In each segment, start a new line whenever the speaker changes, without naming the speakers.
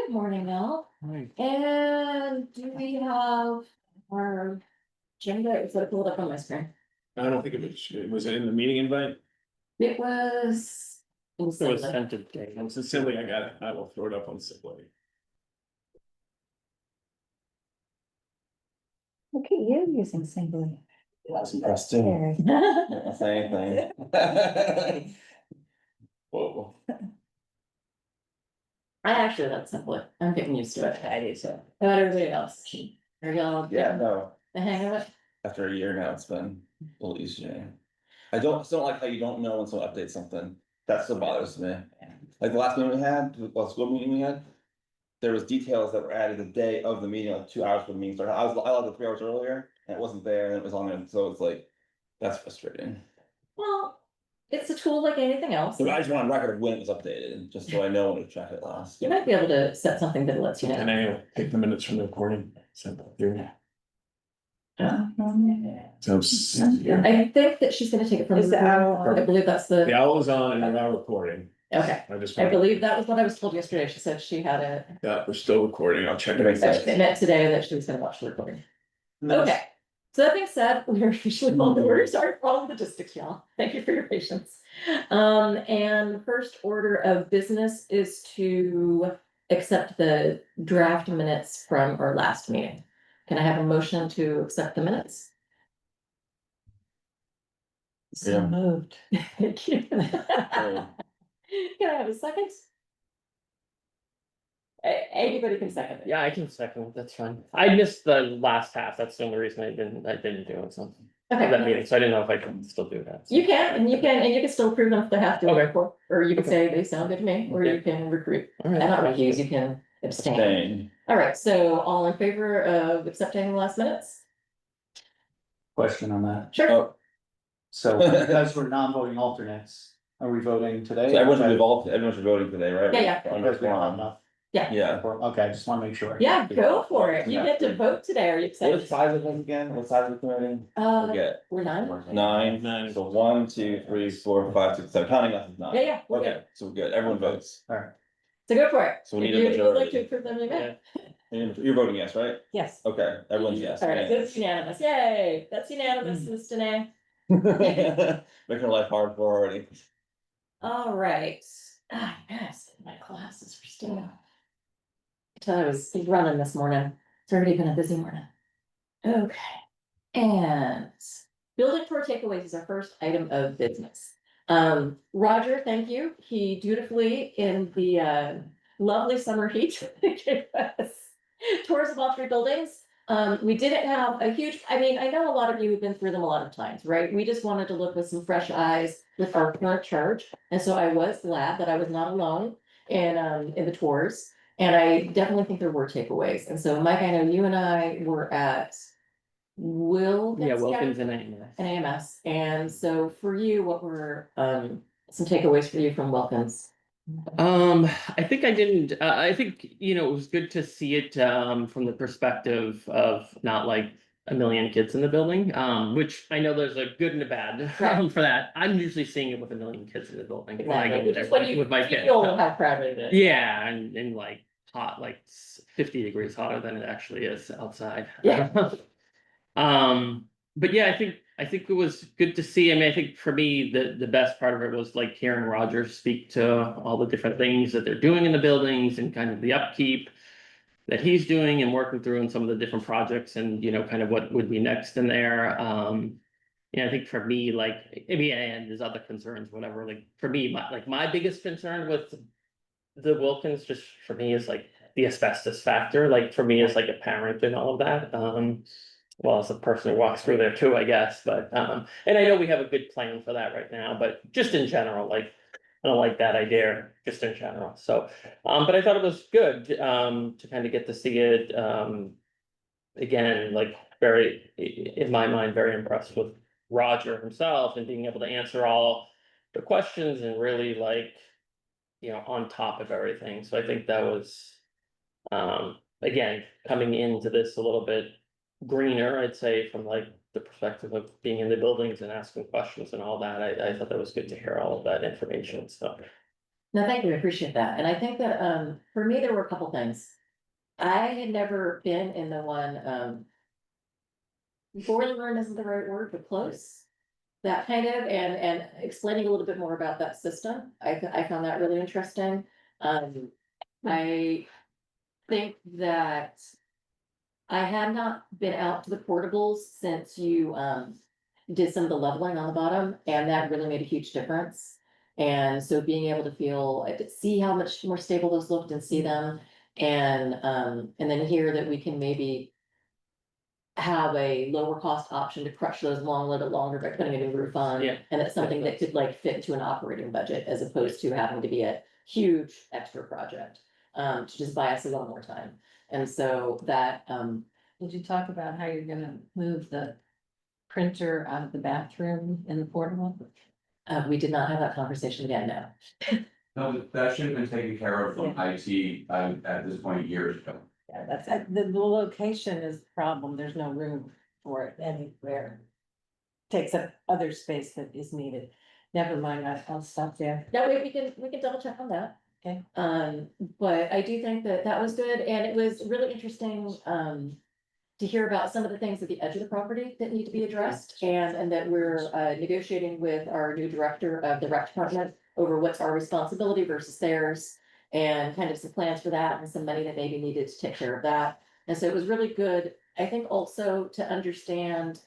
Good morning, Mel.
Right.
And do we have our agenda? Is that pulled up on my screen?
I don't think was it in the meeting invite?
It was.
It was sent today. It was silly, I got it. I will throw it up on Simply.
Look at you using Singly.
I was impressed too.
Very.
Didn't say anything. Whoa.
I actually love Simply. I'm getting used to it.
I do so.
How about everybody else? Are y'all
Yeah,
getting
no,
the hang of it?
after a year now, it's been a little easier. I still don't like how you don't know when someone updates something. That still bothers me. Like the last meeting we had, the last school meeting we had. There was details that were added the day of the meeting, like 2 hours before the meeting started. I logged in 3 hours earlier and it wasn't there and it was on there, so it's like, that's frustrating.
Well, it's a tool like anything else.
So I just want on record of when it was updated, just so I know when to check it last.
You might be able to set something that lets you know.
And I take the minutes from the recording. Send that through. So
I think that she's gonna take it from.
Is the owl on?
I believe that's
the
the,
owl is on and we're now recording.
okay.
I
I believe that was what I was told yesterday. She said she had it.
Yeah, we're still recording. I'll check
Makes
it.
sense.
She meant today that she was gonna watch the recording. Okay, so that being said, we're officially on the order. Sorry for all the logistics, y'all. Thank you for your patience. And the first order of business is to accept the draft minutes from our last meeting. Can I have a motion to accept the minutes?
So
Yeah.
moved.
Thank you. Can I have a second? Anybody can second it.
Yeah, I can second it, that's fine. I missed the last half, that's the only reason I didn't do it, so. That
Okay,
meeting, so I didn't know if I could still do that. so.
you can, and you can still approve them if they have to.
Okay.
Or you can
Okay.
say they sound good to me, or you
Okay.
can recruit.
All
And
right.
not recuse, you can abstain.
Dang.
All right, so all in favor of accepting the last minutes?
Question on that.
Sure.
Oh,
So because we're non-voting alternates, are we voting today?
so everyone should be voting today, right?
Yeah,
On
Because
this
we don't have
one.
enough.
Yeah.
Okay, I just want to make sure.
Yeah, go for it. You get to vote today. Are you
What
excited?
is size of them again? What size of the committee? Forget.
We're nine?
Nine, so 1, 2, 3, 4, 5, 6, 7, counting us is 9.
Yeah, we're good.
Okay, so we're good, everyone votes.
All right.
So go for it.
So we
If
need a
you would like
majority.
to approve them, you may.
Yeah.
You're voting yes, right?
Yes.
Okay, everyone's yes.
All right, that's unanimous. Yay, that's unanimous, Ms. Danae.
Making her life hard for her already.
All right. Ah, yes, my classes were still. I was running this morning. It's already been a busy morning. Okay. And building tour takeaways is our first item of business. Roger, thank you. He dutifully in the lovely summer heat gave us tours of all three buildings. We didn't have a huge, I mean, I know a lot of you have been through them a lot of times, right? We just wanted to look with some fresh eyes with our current charge. And so I was glad that I was not alone in the tours. And I definitely think there were takeaways. And so Mike, I know you and I were at
Yeah, Wilkins and AMS.
and AMS. And so for you, what were some takeaways for you from Wilkins?
I think I didn't, I think, it was good to see it, from the perspective of not like a million kids in the building, which I know there's a good and a bad
Right.
for that. I'm usually seeing it with a million kids in the building. when I go
Exactly.
there
Just when you
with my kids.
feel how crowded it is.
Yeah, and like hot, like 50 degrees hotter than it actually is outside.
Yeah.
But yeah, I think it was good to see. I mean, I think for me, the best part of it was like hearing Roger speak to all the different things that they're doing in the buildings and kind of the upkeep that he's doing and working through in some of the different projects and, kind of what would be next in there. I think for me, like, I mean, and there's other concerns, whatever, like for me, my biggest concern with the Wilkins, just for me, is like the asbestos factor, like for me as like a parent and all of that. Well, as a person who walks through there too, I guess, but, and I know we have a good plan for that right now, but just in general, like, I don't like that idea, just in general, so, but I thought it was good, to kind of get to see it, again, like, very, in my mind, very impressed with Roger himself and being able to answer all the questions and really like, on top of everything, so I think that was, again, coming into this a little bit greener, I'd say, from like the perspective of being in the buildings and asking questions and all that. I thought that was good to hear all of that information, so.
No, thank you, I appreciate that, and I think that, for me, there were a couple things. I had never been in the one, boiler room isn't the right word, but close. That kind of, and explaining a little bit more about that system, I found that really interesting. I think that I had not been out to the portables since you, did some of the leveling on the bottom, and that really made a huge difference. And so being able to feel, see how much more stable those looked and see them, and then hear that we can maybe have a lower cost option to crush those along a little bit longer by putting a new roof on.
Yeah.
And it's something that could like fit into an operating budget as opposed to having to be a huge extra project. To just buy us a lot more time. And so that,
Did you talk about how you're gonna move the printer out of the bathroom in the portable?
we did not have that conversation yet, no.
No, that should have been taken care of from IT, at this point years ago.
Yeah, that's, the location is the problem, there's no room for it anywhere. Takes up other space that is needed. Never mind, I'll stop there.
That way we can double check on that.
Okay.
But I do think that that was good, and it was really interesting, to hear about some of the things at the edge of the property that need to be addressed, and that we're, negotiating with our new director of the rec department over what's our responsibility versus theirs, and kind of some plans for that, and some money that maybe needed to take care of that. And so it was really good, I think also to understand,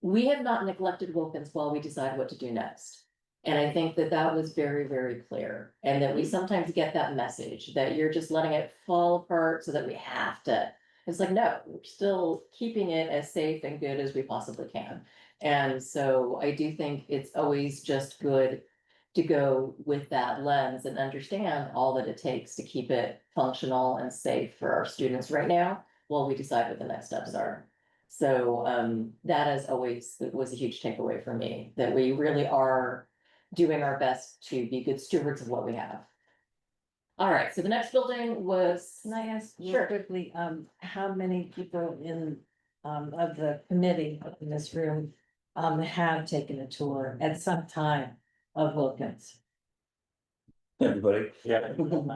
we have not neglected Wilkins while we decide what to do next. And I think that that was very, very clear, and that we sometimes get that message that you're just letting it fall apart so that we have to. It's like, no, we're still keeping it as safe and good as we possibly can. And so I do think it's always just good to go with that lens and understand all that it takes to keep it functional and safe for our students right now, while we decide what the next steps are. So, that as always was a huge takeaway for me, that we really are doing our best to be good stewards of what we have. All right, so the next building was,
Can I ask real
Sure.
quickly, how many people in, of the committee in this room, have taken a tour at some time of Wilkins?
Everybody,
Yeah.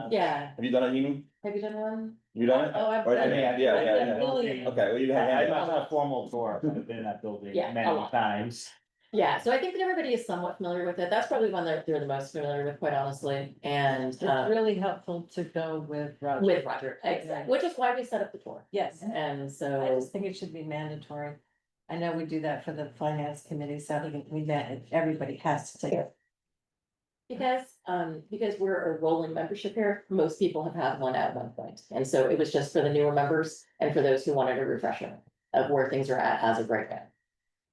yeah,
have you done it, Amy?
have you done one?
You done it?
Oh, I've
Or-
done it.
Yeah,
I've
yeah,
done
yeah.
millions.
Okay, well, you
I,
had.
not a formal tour, but I've been in that building
Yeah, a
many
lot.
times.
Yeah, so I think that everybody is somewhat familiar with it. That's probably one that they're the most familiar with, quite honestly, and,
It's really helpful to go with Roger.
with Roger, exactly, which is why we set up the tour.
Yes,
And
I
so,
just think it should be mandatory. I know we do that for the finance committee, so I think we met, everybody has to take it.
because we're a rolling membership here, most people have had one at one point. And so it was just for the newer members and for those who wanted a refresher of where things are at as of right now.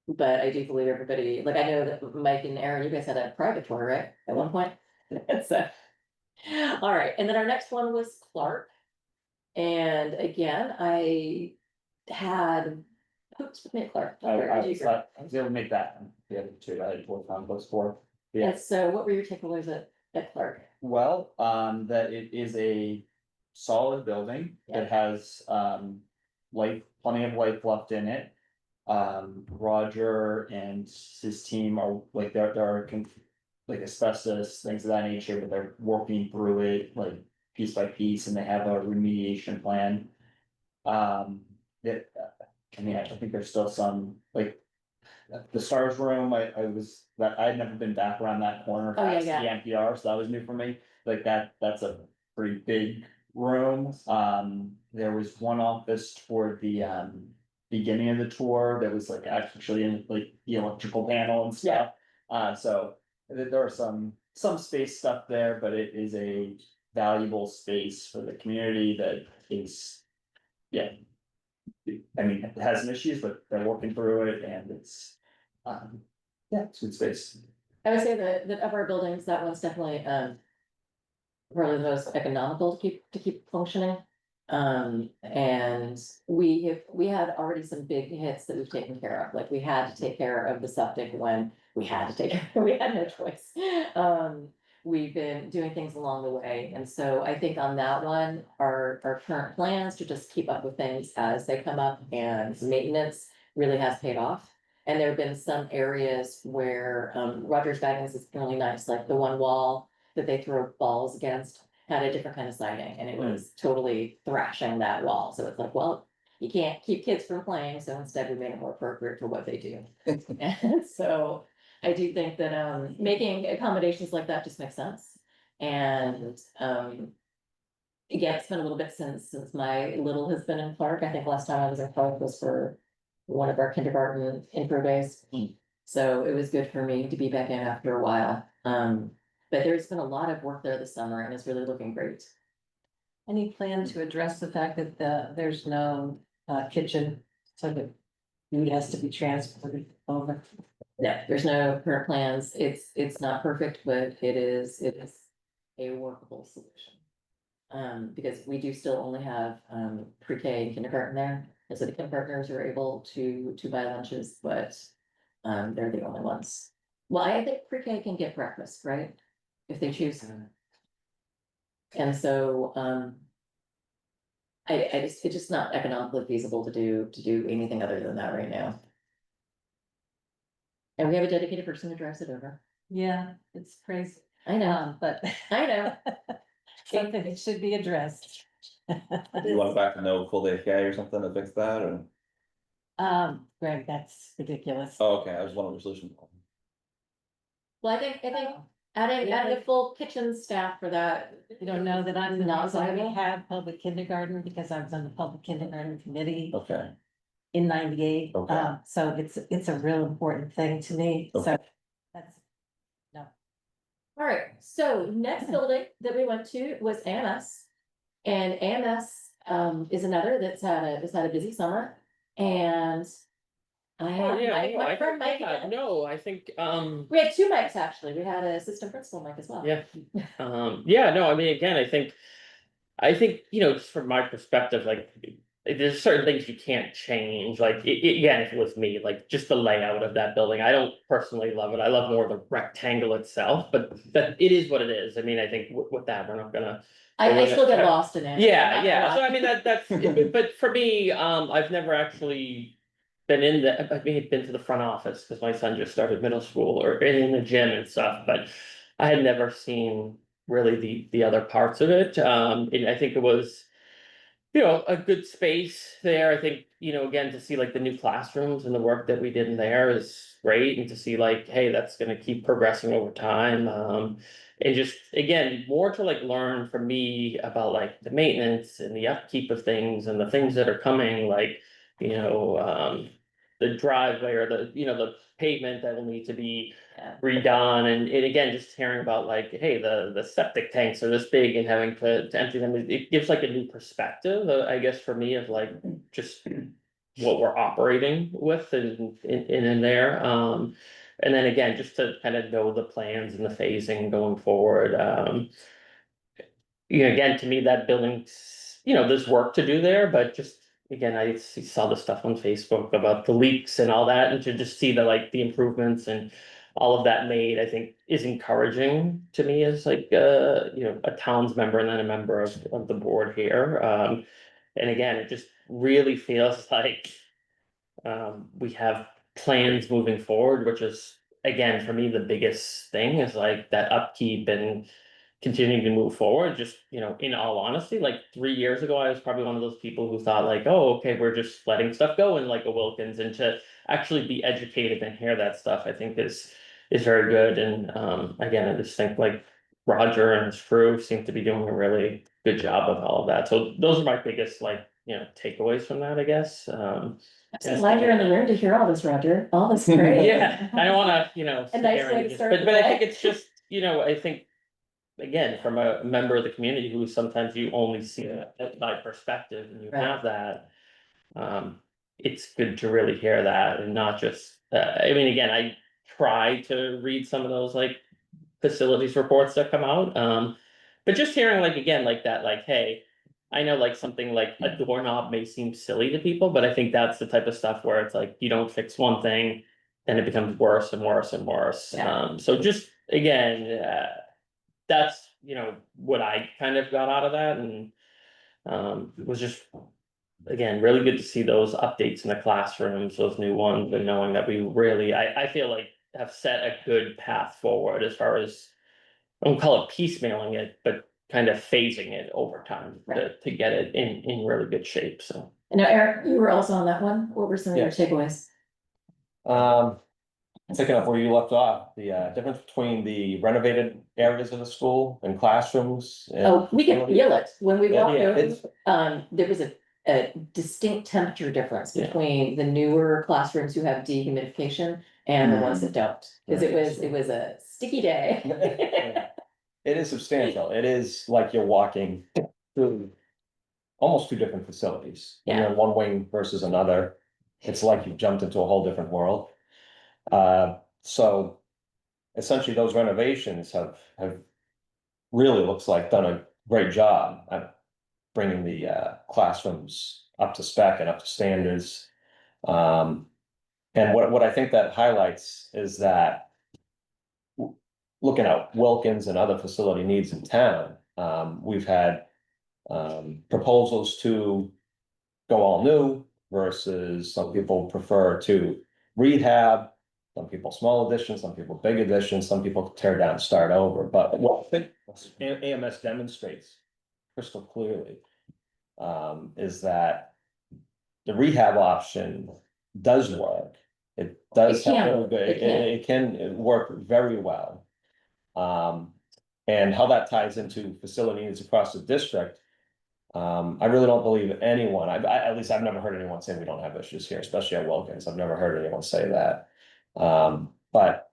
But I do believe everybody, like, I know that Mike and Aaron, you guys had a private tour, right, at one point? So, all right, and then our next one was Clark. And again, I had, oops, with me, Clark.
I
Where did you
was,
go?
I was able to make that, the other two, I had worked on those four. Yeah,
And so what were your takeaways at Clark?
well, that it is a solid building, it has, life, plenty of life left in it. Roger and his team are like, there are like asbestos, things of that nature, but they're working through it like piece by piece, and they have a remediation plan. That, I mean, I think there's still some, like, the stars room, I was, that, I had never been back around that corner
Oh, yeah,
past
yeah.
the NPR, so that was new for me, like that's a pretty big room. There was one office toward the, beginning of the tour that was like actually in like the electrical panel and stuff. So there are some space stuff there, but it is a valuable space for the community that is, yeah. I mean, it has some issues, but they're working through it, and it's, yeah, it's good space.
I would say that of our buildings, that one's definitely, probably the most economical to keep functioning. And we had already some big hits that we've taken care of, like we had to take care of the septic when we had to take, we had no choice. We've been doing things along the way, and so I think on that one, our current plans to just keep up with things as they come up and maintenance really has paid off. And there have been some areas where, Rogers Wagons is really nice, like the one wall that they throw balls against had a different kind of siding, and it was totally thrashing that wall, so it's like, well, you can't keep kids from playing, so instead we made it more appropriate for what they do. And so I do think that, making accommodations like that just makes sense. And, again, it's been a little bit since my little has been in Clark. I think last time I was in Clark was for one of our kindergarten intro days. So it was good for me to be back in after a while. But there's been a lot of work there this summer and it's really looking great.
Any plan to address the fact that there's no kitchen, so that food has to be transported over?
No, there's no current plans. It's not perfect, but it is a workable solution. Because we do still only have, pre-K and kindergarten there, and so the kindergartners are able to buy lunches, but, they're the only ones. Well, I think pre-K can get breakfast, right? If they choose. And so, it's just not economically feasible to do anything other than that right now. And we have a dedicated person who drives it over.
Yeah, it's crazy,
I know,
but
I know.
something that should be addressed.
Do you want back to no full day K or something to fix that, or?
Greg, that's ridiculous.
Oh, okay, I was wondering what your solution.
Well, I think adding a full kitchen staff for that.
You don't know that I'm not going to
viable?
have public kindergarten because I was on the public kindergarten committee
Okay,
in '98.
Okay.
So it's a real important thing to me, so
Okay.
that's,
All right, so next building that we went to was AMS. And AMS, is another that's had a busy summer, and I have my friend Mike again.
No, I think,
We had two mics, actually. We had an assistant principal mic as well.
yeah, yeah, no, I mean, again, I think, just from my perspective, like, there's certain things you can't change, like, again, if it was me, like, just the layout of that building, I don't personally love it, I love more the rectangle itself, but that, it is what it is, I mean, I think with that, we're not gonna.
I still get lost in it.
Yeah, yeah, so I mean, that's, but for me, I've never actually been I mean, been to the front office, because my son just started middle school, or in the gym and stuff, but I had never seen really the other parts of it, and I think it was, a good space there, I think, again, to see like the new classrooms and the work that we did in there is great, and to see like, hey, that's gonna keep progressing over time, and just, again, more to like learn from me about like the maintenance and the upkeep of things and the things that are coming, like, the driveway or the pavement that will need to be
Yeah.
redone, and again, just hearing about like, hey, the septic tanks are this big and having to empty them, it gives like a new perspective, I guess, for me, of like, just what we're operating with and in there, and then again, just to kind of know the plans and the phasing going forward, again, to me, that building's, there's work to do there, but just, again, I saw the stuff on Facebook about the leaks and all that, and to just see the improvements and all of that made, I think, is encouraging to me as like, a towns member and then a member of the board here. And again, it just really feels like, we have plans moving forward, which is, again, for me, the biggest thing is like that upkeep and continuing to move forward, just, in all honesty, like 3 years ago, I was probably one of those people who thought like, oh, okay, we're just letting stuff go in like a Wilkins, and to actually be educated and hear that stuff, I think is very good, and, again, I just think like Roger and his crew seem to be doing a really good job of all of that, so those are my biggest, like, takeaways from that, I guess,
I'm so glad you're in the room to hear all this, Roger. All this is great.
yeah, I don't wanna,
A
sit
nice
there
way
and
to
just,
start
but
the
I
day.
think it's just, I think. Again, from a member of the community who sometimes you only see it by perspective, and you
Right.
have that. It's good to really hear that, and not just, I mean, again, I try to read some of those like facilities reports that come out, but just hearing like, again, like that, like, hey. I know like something like a doorknob may seem silly to people, but I think that's the type of stuff where it's like, you don't fix one thing. Then it becomes worse and worse and worse,
Yeah.
so just, again, that's, what I kind of got out of that, and, it was just again, really good to see those updates in the classrooms, those new ones, and knowing that we really, I feel like have set a good path forward as far as, I won't call it piecemealing it, but kind of phasing it over time to get it in really good shape, so.
And now, Eric, you were also on that one. What were some of your
Yes.
takeaways?
Picking up where you left off, the difference between the renovated areas of the school and classrooms. and
Oh, we could
facilities.
feel it when we walked
Yeah,
over.
it's-
There was a distinct temperature difference
Yeah.
between the newer classrooms who have dehumidification and the ones that don't. Cause it was a sticky day.
It is substantial. It is like you're walking through almost two different facilities. When you're in one wing versus another, it's like you've jumped into a whole different world. So essentially those renovations have really looks like done a great job at bringing the classrooms up to spec and up to standards. And what I think that highlights is that looking at Wilkins and other facility needs in town, we've had proposals to go all new versus some people prefer to rehab, some people small additions, some people big additions, some people tear down and start over. But what I think AMS demonstrates crystal clearly is that the rehab option does work. It does
It can
have
work.
very good,
It can.
it can work very well. And how that ties into facility needs across the district. I really don't believe anyone, at least I've never heard anyone say we don't have issues here, especially at Wilkins. I've never heard anyone say that. But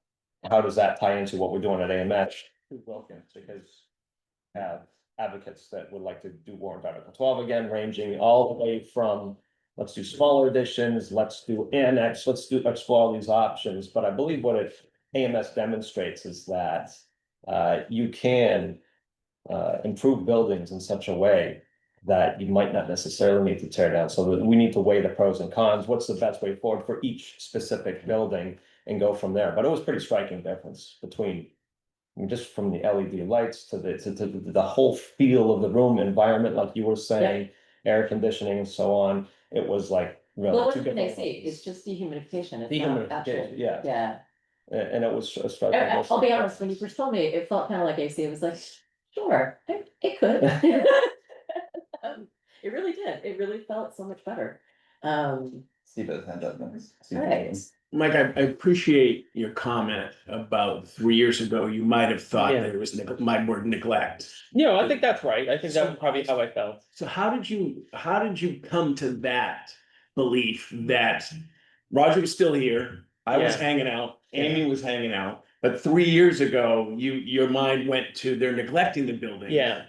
how does that tie into what we're doing at AMS? Wilkins, because we have advocates that would like to do warrant Article 12 again, ranging all the way from let's do smaller additions, let's do annex, let's explore all these options. But I believe what AMS demonstrates is that you can improve buildings in such a way that you might not necessarily need to tear down. So we need to weigh the pros and cons. What's the best way forward for each specific building and go from there. But it was pretty striking difference between just from the LED lights to the whole feel of the room environment, like you were saying, air conditioning and so on. It was like really
Well,
two
what can they
different
say?
levels.
It's just dehumidification. It's not
Dehumidification,
actual.
yeah.
Yeah.
And it was striking.
I'll be honest, when you first told me, it felt kind of like AC. It was like, sure, it could. It really did. It really felt so much better.
Steve has hand up next. Steve
Right.
has-
Mike, I appreciate your comment about 3 years ago, you might have thought
Yeah.
that it was my word neglect.
I think that's right. I think that's probably how I felt.
So how did you come to that belief that Roger was still here? I was
Yeah.
hanging out, Amy was hanging out, but 3 years ago, your mind went to they're neglecting the building.
Yeah.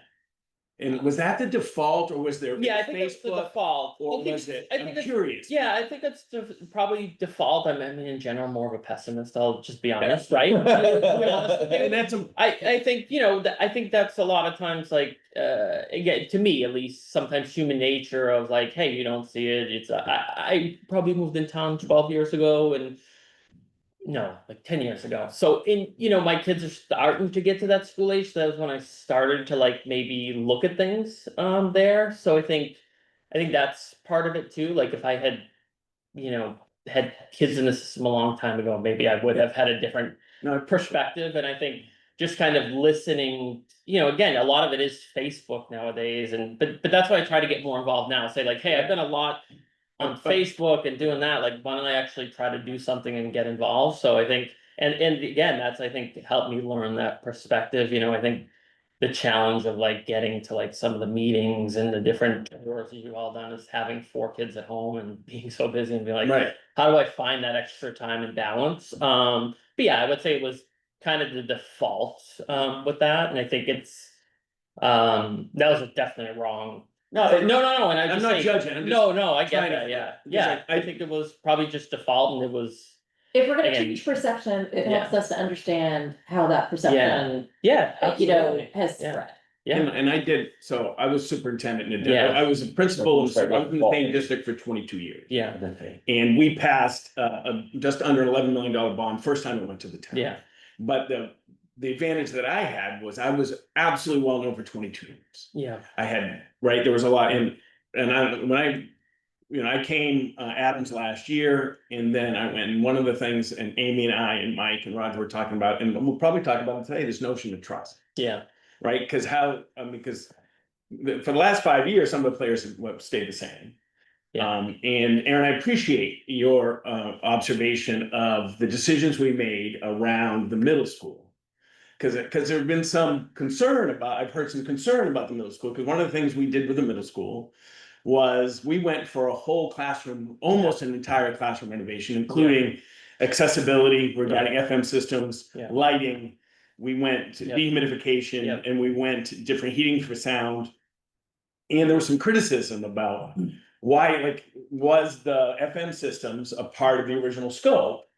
And was that the default or was there?
Yeah, I think that's the
Facebook,
default.
or
I think-
was it?
I think
I'm
it's-
curious.
Yeah, I think that's probably default. I mean, in general, more of a pessimist. I'll just be honest, right? To be honest with you.
And that's
I think, I think that's a lot of times like, again, to me at least, sometimes human nature of like, hey, you don't see it. It's, I probably moved in town 12 years ago and no, like 10 years ago. So my kids are starting to get to that school age. That was when I started to like maybe look at things there. So I think that's part of it too. Like if I had, had kids in the system a long time ago, maybe I would have had a different perspective. And I think just kind of listening, again, a lot of it is Facebook nowadays. But that's why I try to get more involved now. Say like, hey, I've done a lot on Facebook and doing that, like, why don't I actually try to do something and get involved? So I think, and again, that's, I think, helped me learn that perspective, I think the challenge of like getting to like some of the meetings and the different work that you've all done is having 4 kids at home and being so busy and being like,
right.
how do I find that extra time and balance? But yeah, I would say it was kind of the default, with that. And I think it's, that was definitely wrong. No, and I
I'm
just
not
saying-
judging, I'm just
No, I get
trying to-
that, yeah,
because
yeah,
I-
I think it was probably just default and it was,
If we're gonna
Again,
change perception, it
yeah.
helps us to understand how that perception,
yeah, absolutely.
has
Yeah.
spread.
Yeah,
And I did, so I was superintendent in
Yeah.
I was a principal, I was in the same district for 22 years.
yeah,
And we passed just under $11 million bond, first time it went to the town.
yeah,
But the advantage that I had was I was absolutely well known for 22 years.
yeah,
I had, right, there was a lot when I I came Adams last year, and then I went, and one of the things, and Amy and I and Mike and Roger were talking about, and we'll probably talk about it today, this notion of trust,
Yeah,
right? Because because for the last 5 years, some of the players have stayed the same.
Yeah.
And Aaron, I appreciate your observation of the decisions we made around the middle school. Because there have been some concern about, I've heard some concern about the middle school, because one of the things we did with the middle school was we went for a whole classroom, almost an entire classroom renovation, including accessibility regarding FM systems,
Yeah.
lighting. We went to
Yeah.
dehumidification,
Yeah.
and we went to different heating for sound. And there was some criticism about why, like, was the FM systems a part of the original scope?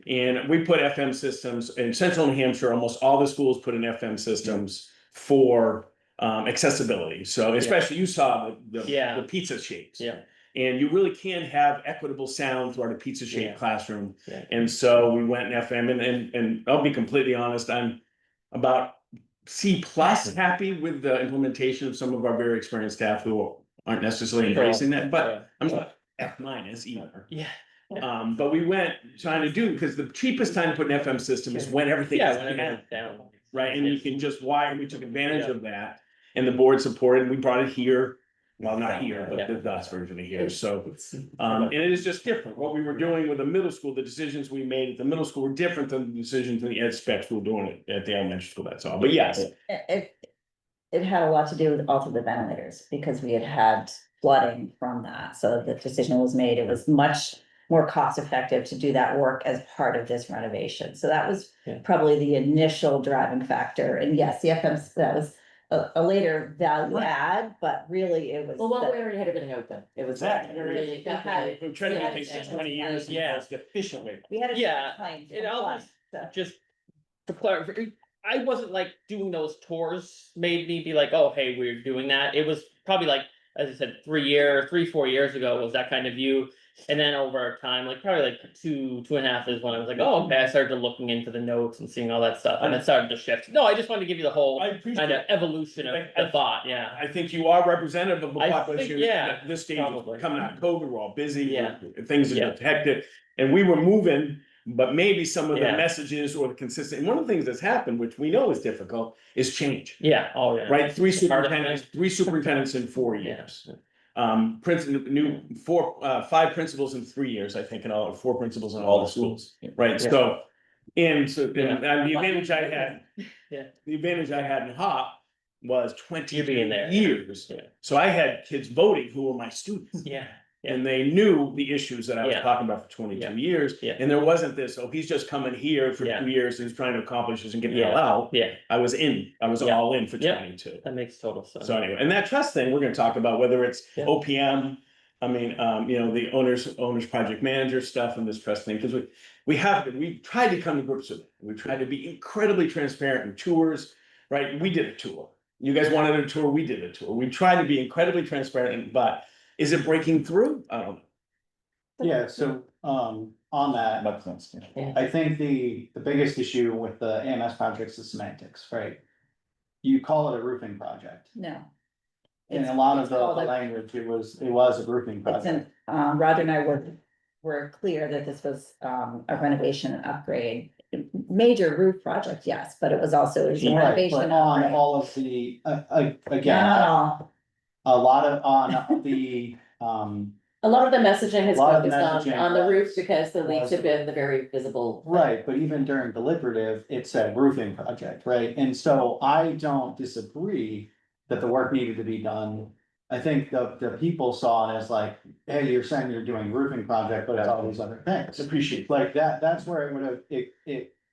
And we put FM systems in central New Hampshire, almost all the schools put in FM systems for accessibility. So especially you saw
Yeah.
the pizza shapes.
yeah,
And you really can't have equitable sound throughout a pizza
Yeah.
shaped classroom.
yeah.
And so we went in FM, and I'll be completely honest, I'm about C plus happy with the implementation of some of our very experienced staff who aren't necessarily embracing that, but I'm not F minus either.
Yeah.
But we went trying to do, because the cheapest time to put an FM system is when everything
Yeah,
is
when
down,
everything's down.
right? And you can just wire, we took advantage
Yeah.
of that, and the board supported, and we brought it here. Well, not here,
Yeah.
but the DOS version of here, so, and it is just different. What we were doing with the middle school, the decisions we made at the middle school were different than the decisions in the ed specs we were doing at the elementary school, that's all, but yes.
It had a lot to do with also the ventilators, because we had flooding from that, so the decision was made, it was much more cost effective to do that work as part of this renovation, so that was
Yeah.
probably the initial driving factor, and yes, the FMs, that was a later value
Right.
add, but really it was.
Well,
the-
we already had everything open. It was.
Exactly.
Really, definitely.
We're trying to
Yeah.
do things for 20 years,
Yeah.
the most efficient way.
We had a.
Yeah,
claim
it
from
all
flood,
was
so.
just to clarify, I wasn't like doing those tours made me be like, oh, hey, we're doing that. It was probably like, as I said, 4 years ago was that kind of view. And then over time, like probably like 2.5 is when I was like, oh, okay, I started looking into the notes and seeing all that stuff, and it started to shift. No, I just wanted to give you the whole
I appreciate
kind of
it.
evolution of the thought, yeah.
I think you are representative of the
I think,
population
yeah,
at this stage,
probably.
coming out of COVID, we're all busy,
Yeah.
things are
Yeah.
just hectic, and we were moving. But maybe some of the
Yeah.
messages or the consistent, and one of the things that's happened, which we know is difficult, is change.
Yeah, oh, yeah.
Right,
Part of
three superintendents in 4
Yeah.
years. New 5 principals in 3 years, I think, and all 4 principals in all the schools, right?
Yeah.
So, and
Yeah.
the advantage I had.
Yeah.
The advantage I had in HOP was 20
You being there.
years.
Yeah.
So I had kids voting who were my students.
Yeah,
And they knew the issues that I was
Yeah.
talking about for 22
Yeah.
years.
Yeah.
And there wasn't this, oh, he's just coming here for
Yeah.
2 years and he's trying to accomplish this and get the
Yeah.
hell out.
yeah,
I was
Yeah.
all in for
Yeah.
22.
that makes total sense.
So anyway, and that trust thing, we're gonna talk about whether it's
Yeah.
OPM. I mean, the owners project manager stuff and this trust thing, because we've tried to come to grips with it. We tried to be incredibly transparent in tours, right? We did a tour. You guys wanted a tour, we did a tour. We tried to be incredibly transparent, but is it breaking through? I don't know.
Yeah, so, on that,
Makes sense, yeah.
I think the biggest issue with the AMS projects is semantics, right? You call it a roofing project,
No.
and
It's-
a lot of
it's
the
called a-
language, it was a roofing
It's
project.
in, Roger and I were clear that this was, a renovation and upgrade. Major roof project, yes, but it was also a
Right,
renovation.
but
and
on
upgrade.
all of the, again,
Not all.
a lot of, on the,
A lot of the messaging has
A lot of the
focused
messaging
on the roof
was-
because the leaks have been the very visible.
right, but even during deliberative, it said roofing project, right? And so I don't disagree that the work needed to be done. I think the people saw it as like, hey, you're saying you're doing roofing project, but it's all these other things.
Appreciate
Like that's where it would have,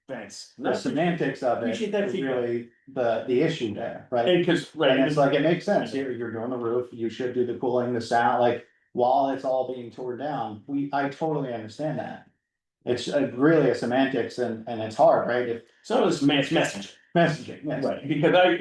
Thanks.
the semantics of it
Appreciate that
is
feedback.
really the issue there, right?
And because, right.
And it's like, it makes sense, you're doing the roof, you should do the cooling, the sound, like, while it's all being torn down, I totally understand that. It's really a semantics and it's hard, right, if
So it's message.
messaging, yes.
Right, because I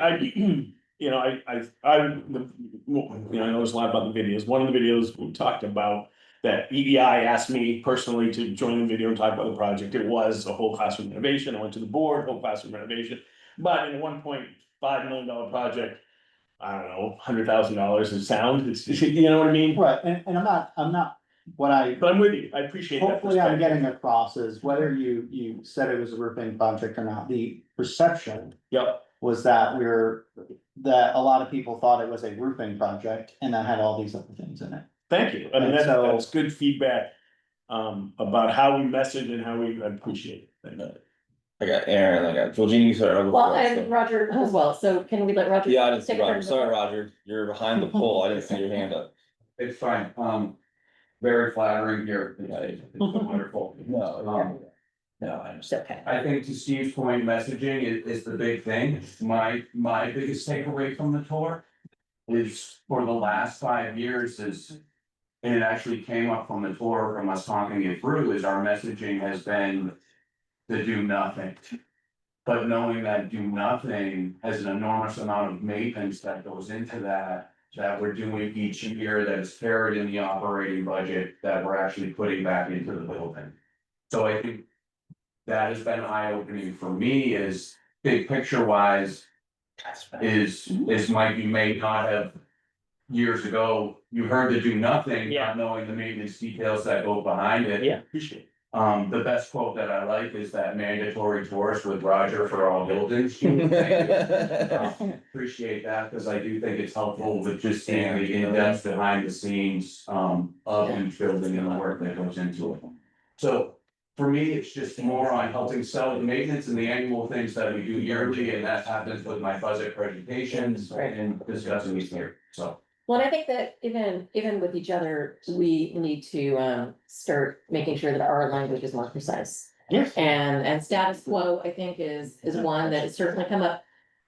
know there's a lot about the videos. One of the videos we talked about that EDI asked me personally to join the video and talk about the project. It was a whole classroom renovation. I went to the board, whole classroom renovation. But in a $1.5 million project, I don't know, $100,000 in sound, you know what I mean?
Right, and I'm not, what I,
But I'm with you, I appreciate that
hopefully I'm
perspective.
getting across is whether you said it was a roofing project or not, the perception
Yep,
was that that a lot of people thought it was a roofing project and that had all these other things in it.
thank you, I mean,
And so-
that's good feedback, about how we message and how we appreciate it.
I got Aaron, I got Georgina, you started.
Well, and Roger as well, so can we let Roger?
Yeah, I didn't see
take a turn?
Roger, sorry, Roger, you're behind the pole, I didn't see your hand up.
It's fine, very flattering here, it's wonderful.
No,
No, I
It's okay.
I think to Steve's point, messaging is the big thing. My biggest takeaway from the tour is for the last 5 years is, and it actually came up from the tour from us talking it through, is our messaging has been to do nothing. But knowing that do nothing has an enormous amount of maintenance that goes into that we're doing each year that is carried in the operating budget that we're actually putting back into the building. So I think that has been eye-opening for me is big picture wise is Mike, you may not have years ago, you heard the do nothing,
Yeah.
not knowing the maintenance details that go behind it.
Yeah.
Appreciate it.
The best quote that I like is that mandatory tours with Roger for all buildings. Thank you. Appreciate that, because I do think it's helpful with just seeing the in-depth behind the scenes, of each building and the work that goes into it. So for me, it's just more on helping sell the maintenance and the annual things that we do yearly, and that happens with my budget presentations and discussing these here, so.
Well, and I think that even with each other, we need to start making sure that our language is more precise.
Yes.
And status quo, I think, is one that has certainly come up.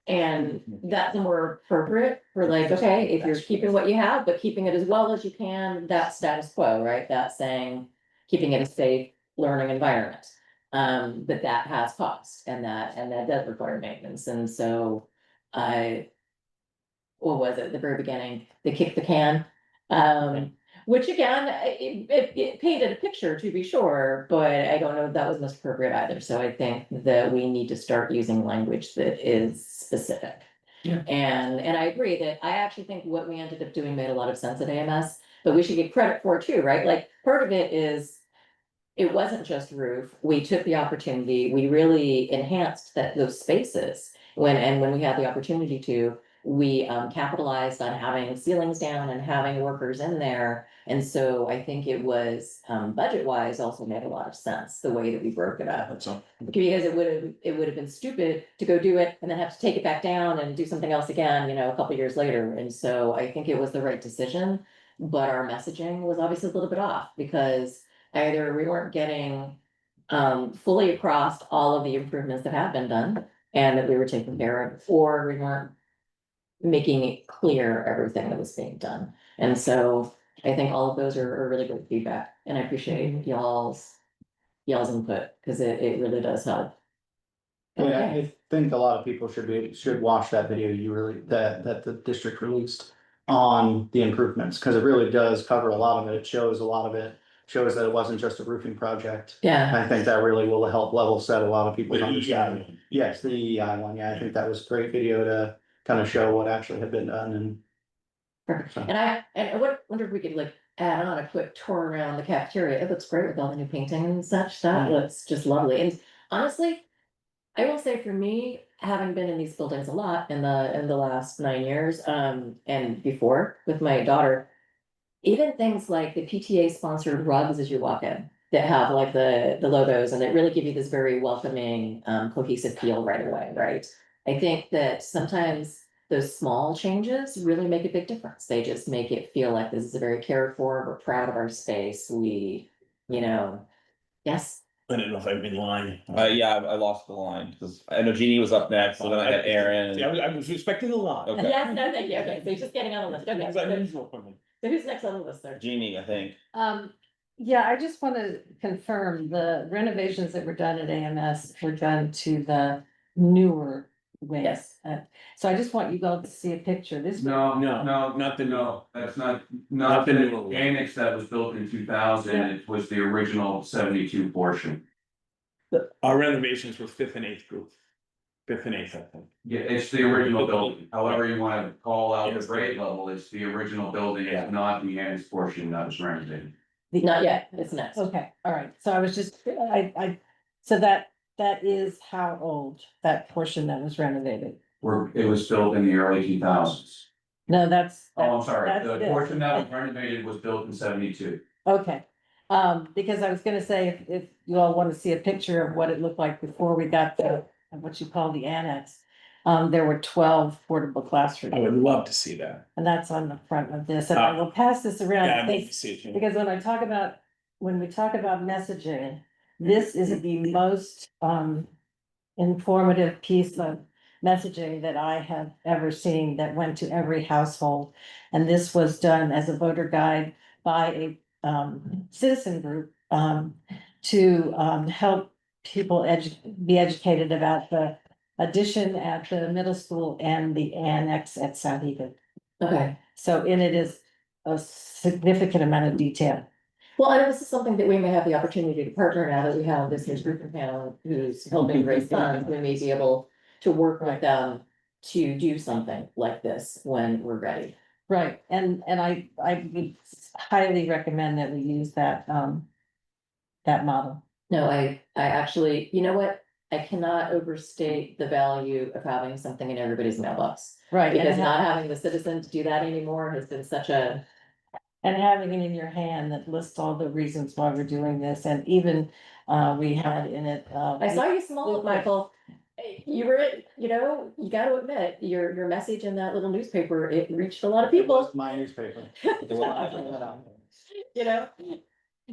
And that's more appropriate for like, okay, if you're keeping what you have, but keeping it as well as you can, that's status quo, right? That's saying, keeping it a safe learning environment. But that has cost and that does require maintenance. And so what was it, the very beginning, the kick the can? Which again, it painted a picture to be sure, but I don't know if that was most appropriate either. So I think that we need to start using language that is specific.
Yeah.
And I agree that I actually think what we ended up doing made a lot of sense at AMS, but we should get credit for it too, right? Like, part of it is it wasn't just roof. We took the opportunity, we really enhanced those spaces when we had the opportunity to. We capitalized on having ceilings down and having workers in there. And so I think it was budget wise also made a lot of sense, the way that we broke it up.
That's all.
Because it would have been stupid to go do it and then have to take it back down and do something else again, a couple years later. And so I think it was the right decision. But our messaging was obviously a little bit off because either we weren't getting fully across all of the improvements that have been done and that we were taking care of, or we weren't making it clear everything that was being done. And so I think all of those are really good feedback, and I appreciate y'all's input, because it really does help.
Yeah,
Okay,
I think a lot of people should watch that video that the district released on the improvements, because it really does cover a lot of it. It shows a lot of it, shows that it wasn't just a roofing project.
yeah,
I think that really will help level set a lot of people's
But
understanding. Yes, the EI one, yeah, I think that was a great video to kind of show what actually had been done and.
perfect. And I wonder if we could like add on a quick tour around the cafeteria. It looks great with all the new painting and such. That looks just lovely. And honestly, I will say for me, having been in these buildings a lot in the last 9 years, and before with my daughter, even things like the PTA sponsored rugs as you walk in that have like the logos and that really give you this very welcoming, cohesive feel right away, right? I think that sometimes those small changes really make a big difference. They just make it feel like this is a very cared for, we're proud of our space. Yes.
I don't know if I'm in line.
Yeah, I lost the line, because I know Jeannie was up next, so then I had Aaron.
See, I was expecting a lot.
Okay.
Yes, no, thank you. Okay, so you're just getting on the list. Okay,
It's
so
unusual for me.
who's next on the list there?
Jeannie, I think.
Yeah, I just want to confirm the renovations that were done at AMS were done to the newer wing.
Yes.
So I just want you all to see a picture. This.
No,
No,
no,
not the new.
no, that's not
Not the
the
new one.
annex that was built in 2000.
Yeah.
It was the original 72 portion.
Our renovations were fifth and eighth group. Fifth and eighth, I think.
Yeah, it's the original building, however you wanna call out the
Yes.
grade level, it's the original building,
Yeah.
it's not the annex portion that was renovated.
Not yet, it's next.
Okay, all right, so I was just, so that is how old, that portion that was renovated?
It was built in the early 2000s.
No, that's.
Oh, I'm sorry,
that's
the
this.
portion that was renovated was built in 72.
Okay, because I was gonna say, if you all wanna see a picture of what it looked like before we got the, what you call the annex. There were 12 portable
I
classrooms,
would love to see that.
and that's on the front of this, and I will pass this around.
Yeah, I'd
in
love
case-
to see it. Jim.
Because when we talk about messaging, this is the most informative piece of messaging that I have ever seen that went to every household. And this was done as a voter guide by a citizen group to help people be educated about the addition at the middle school and the annex at South Egan.
Okay,
So in it is a significant amount of detail.
well, and this is something that we may have the opportunity to partner now that we have this year's group panel who's helping raise funds, we may be able to work with them to do something like this when we're ready.
Right, and I would highly recommend that we use that that model.
No, I actually, you know what? I cannot overstate the value of having something in everybody's mailbox.
Right,
Because not having the citizens do that anymore has been such a,
and having it in your hand that lists all the reasons why we're doing this, and even we had in it.
I saw you smile, Michael. You were, you know, you gotta admit, your message in that little newspaper, it reached a lot of
It
people,
was my newspaper.
you know?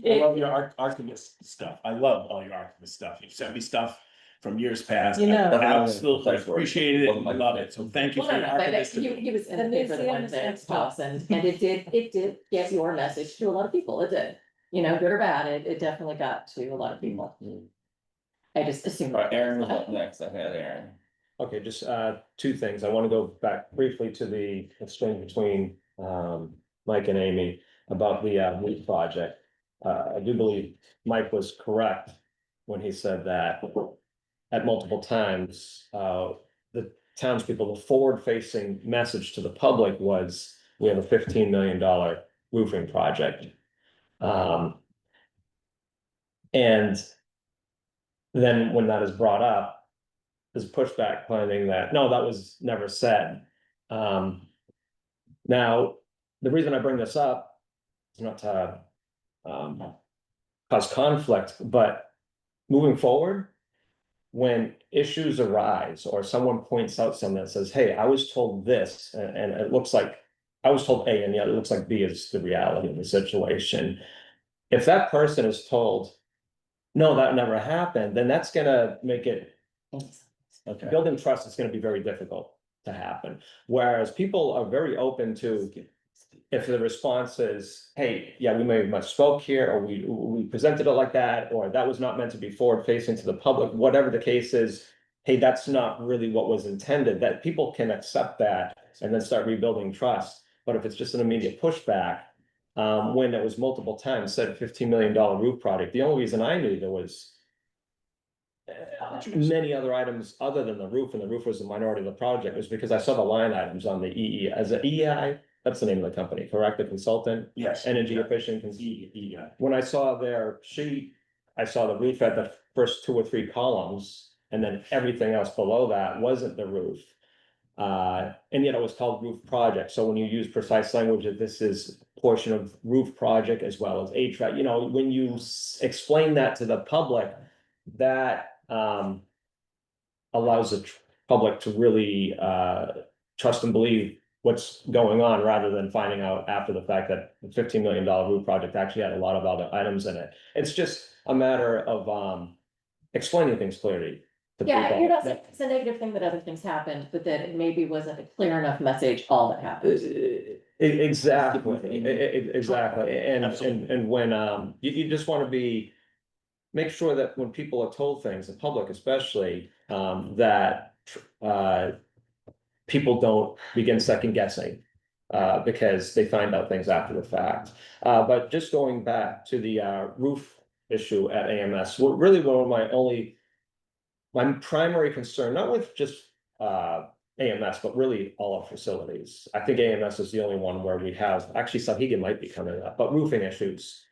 I love your archivist stuff. I love all your archivist stuff. You've sent me stuff from years past.
You know.
I absolutely appreciate it. I love it. So thank you
Well,
for
no,
your
no, but
archivist.
he was in the
The
paper the
museum
one
is
day,
next door.
and it did get your message to a lot of people, it did. You know, good or bad, it definitely got to a lot of people. I just assumed.
All right, Aaron was up next, I had Aaron.
Okay, just two things. I want to go back briefly to the exchange between Mike and Amy about the roof project. I do believe Mike was correct when he said that at multiple times, the townspeople, the forward-facing message to the public was, we have a $15 million roofing project. And then when that is brought up, there's pushback claiming that, no, that was never said. Now, the reason I bring this up is not to cause conflict, but moving forward, when issues arise or someone points out something that says, hey, I was told this, and it looks like I was told A, and yet it looks like B is the reality of the situation. If that person is told, no, that never happened, then that's gonna make it,
Okay.
building trust is gonna be very difficult to happen. Whereas people are very open to, if the response is, hey, yeah, we may have misspoke here, or we presented it like that, or that was not meant to be forward facing to the public, whatever the case is. Hey, that's not really what was intended, that people can accept that and then start rebuilding trust. But if it's just an immediate pushback, when it was multiple times said $15 million roof project, the only reason I knew there was many other items other than the roof, and the roof was the minority of the project, was because I saw the line items on the EE, as an EI, that's the name of the company, correct? The consultant,
Yes.
energy efficient. When I saw their sheet, I saw the roof at the first 2 or 3 columns, and then everything else below that wasn't the roof. And yet it was called roof project. So when you use precise language that this is portion of roof project as well as HVAC, you know, when you explain that to the public, that allows the public to really trust and believe what's going on, rather than finding out after the fact that the $15 million roof project actually had a lot of other items in it. It's just a matter of explaining things clearly to
Yeah,
people.
you're not saying it's a negative thing that other things happened, but that it maybe wasn't a clear enough message all that happened.
Exactly, exactly, and
Absolutely.
when you just want to make sure that when people are told things, the public especially, that people don't begin second guessing because they find out things after the fact. But just going back to the roof issue at AMS, really one of my only my primary concern, not with just AMS, but really all our facilities. I think AMS is the only one where we have, actually Sahiga might be coming up, but roofing issues.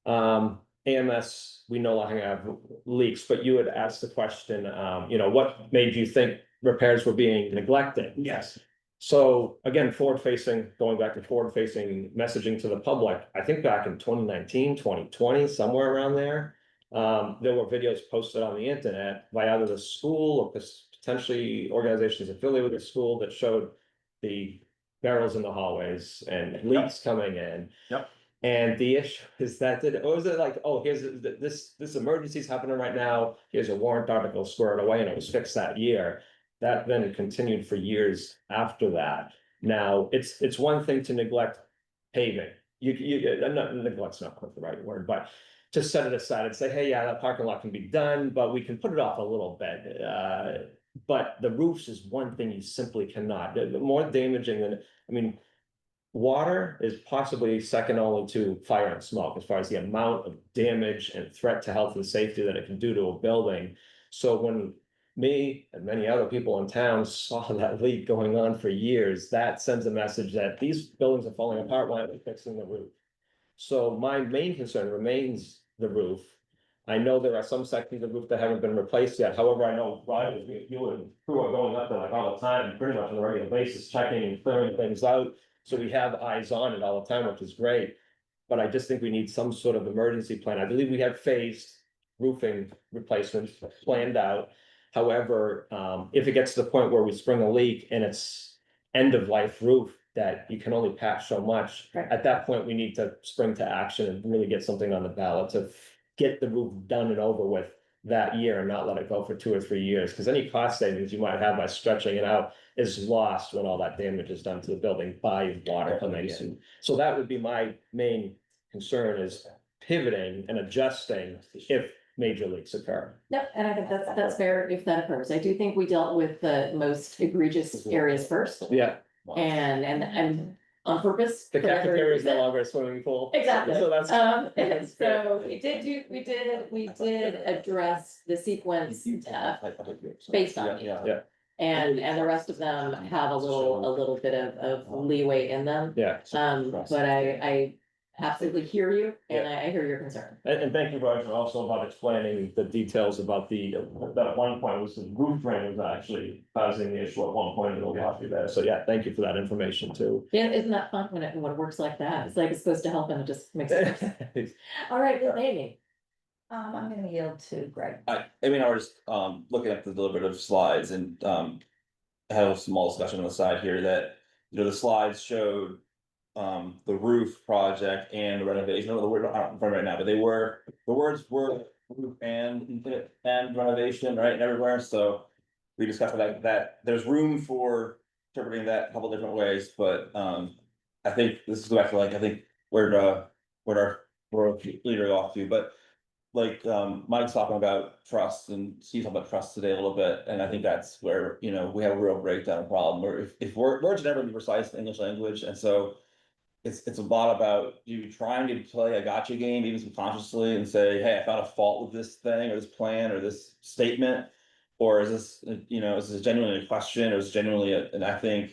AMS, we no longer have leaks, but you had asked the question, what made you think repairs were being neglected?
Yes.
So again, forward facing, going back to forward facing messaging to the public, I think back in 2019, 2020, somewhere around there. There were videos posted on the internet by either the school or potentially organizations affiliated with the school that showed the barrels in the hallways and leaks coming in.
Yep.
And the issue is that, or was it like, oh, here's this emergency's happening right now, here's a warrant article squared away, and it was fixed that year. That then continued for years after that. Now, it's one thing to neglect paving. Neglect's not quite the right word, but just set it aside and say, hey, yeah, that parking lot can be done, but we can put it off a little bit. But the roofs is one thing you simply cannot. More damaging than, I mean, water is possibly second only to fire and smoke as far as the amount of damage and threat to health and safety that it can do to a building. So when me and many other people in town saw that leak going on for years, that sends a message that these buildings are falling apart. Why aren't we fixing the roof? So my main concern remains the roof. I know there are some sections of roof that haven't been replaced yet. However, I know Ryan, you and crew are going up there like all the time, pretty much on a regular basis, checking and clearing things out. So we have eyes on it all the time, which is great. But I just think we need some sort of emergency plan. I believe we have phased roofing replacements planned out. However, if it gets to the point where we spring a leak and it's end of life roof that you can only patch so much,
Right.
at that point, we need to spring to action and really get something on the ballot to get the roof done and over with that year and not let it go for 2 or 3 years. Because any cost savings you might have by stretching it out is lost when all that damage is done to the building by water coming in. So that would be my main concern, is pivoting and adjusting if major leaks occur.
Yep, and I think that's fair if that occurs. I do think we dealt with the most egregious areas first,
Yeah,
and on purpose.
the
for that very
cafeteria is no
reason.
longer a swimming pool.
Exactly.
So that's.
And
that's great.
so we did address the sequence based on.
Yeah,
And the rest of them have a little bit of leeway in them.
yeah.
But I absolutely hear you and I hear your concern.
And thank you, Roger, also about explaining the details about that at one point was the roof drain was actually causing the issue at one point in the lobby there. So yeah, thank you for that information too.
Yeah, isn't that fun when it works like that? It's like it's supposed to help and it just makes it worse. All right, Miss Amy.
I'm gonna yield to Greg.
I mean, I was looking at the deliberative slides and had a small discussion on the side here that, the slides showed the roof project and the renovation. I don't know the word out in front right now, but the words were roof and renovation, right, and everywhere. So we discussed that there's room for interpreting that a couple different ways, but I think this is back to like, I think where our leader off to, but like Mike's talking about trust and Steve's talking about trust today a little bit, and I think that's where, we have a real breakdown problem, where if words never be precise in English language, and so it's a lot about you trying to play a gotcha game, even subconsciously, and say, hey, I found a fault with this thing or this plan or this statement, or is this, is this genuinely a question, or is it genuinely and I think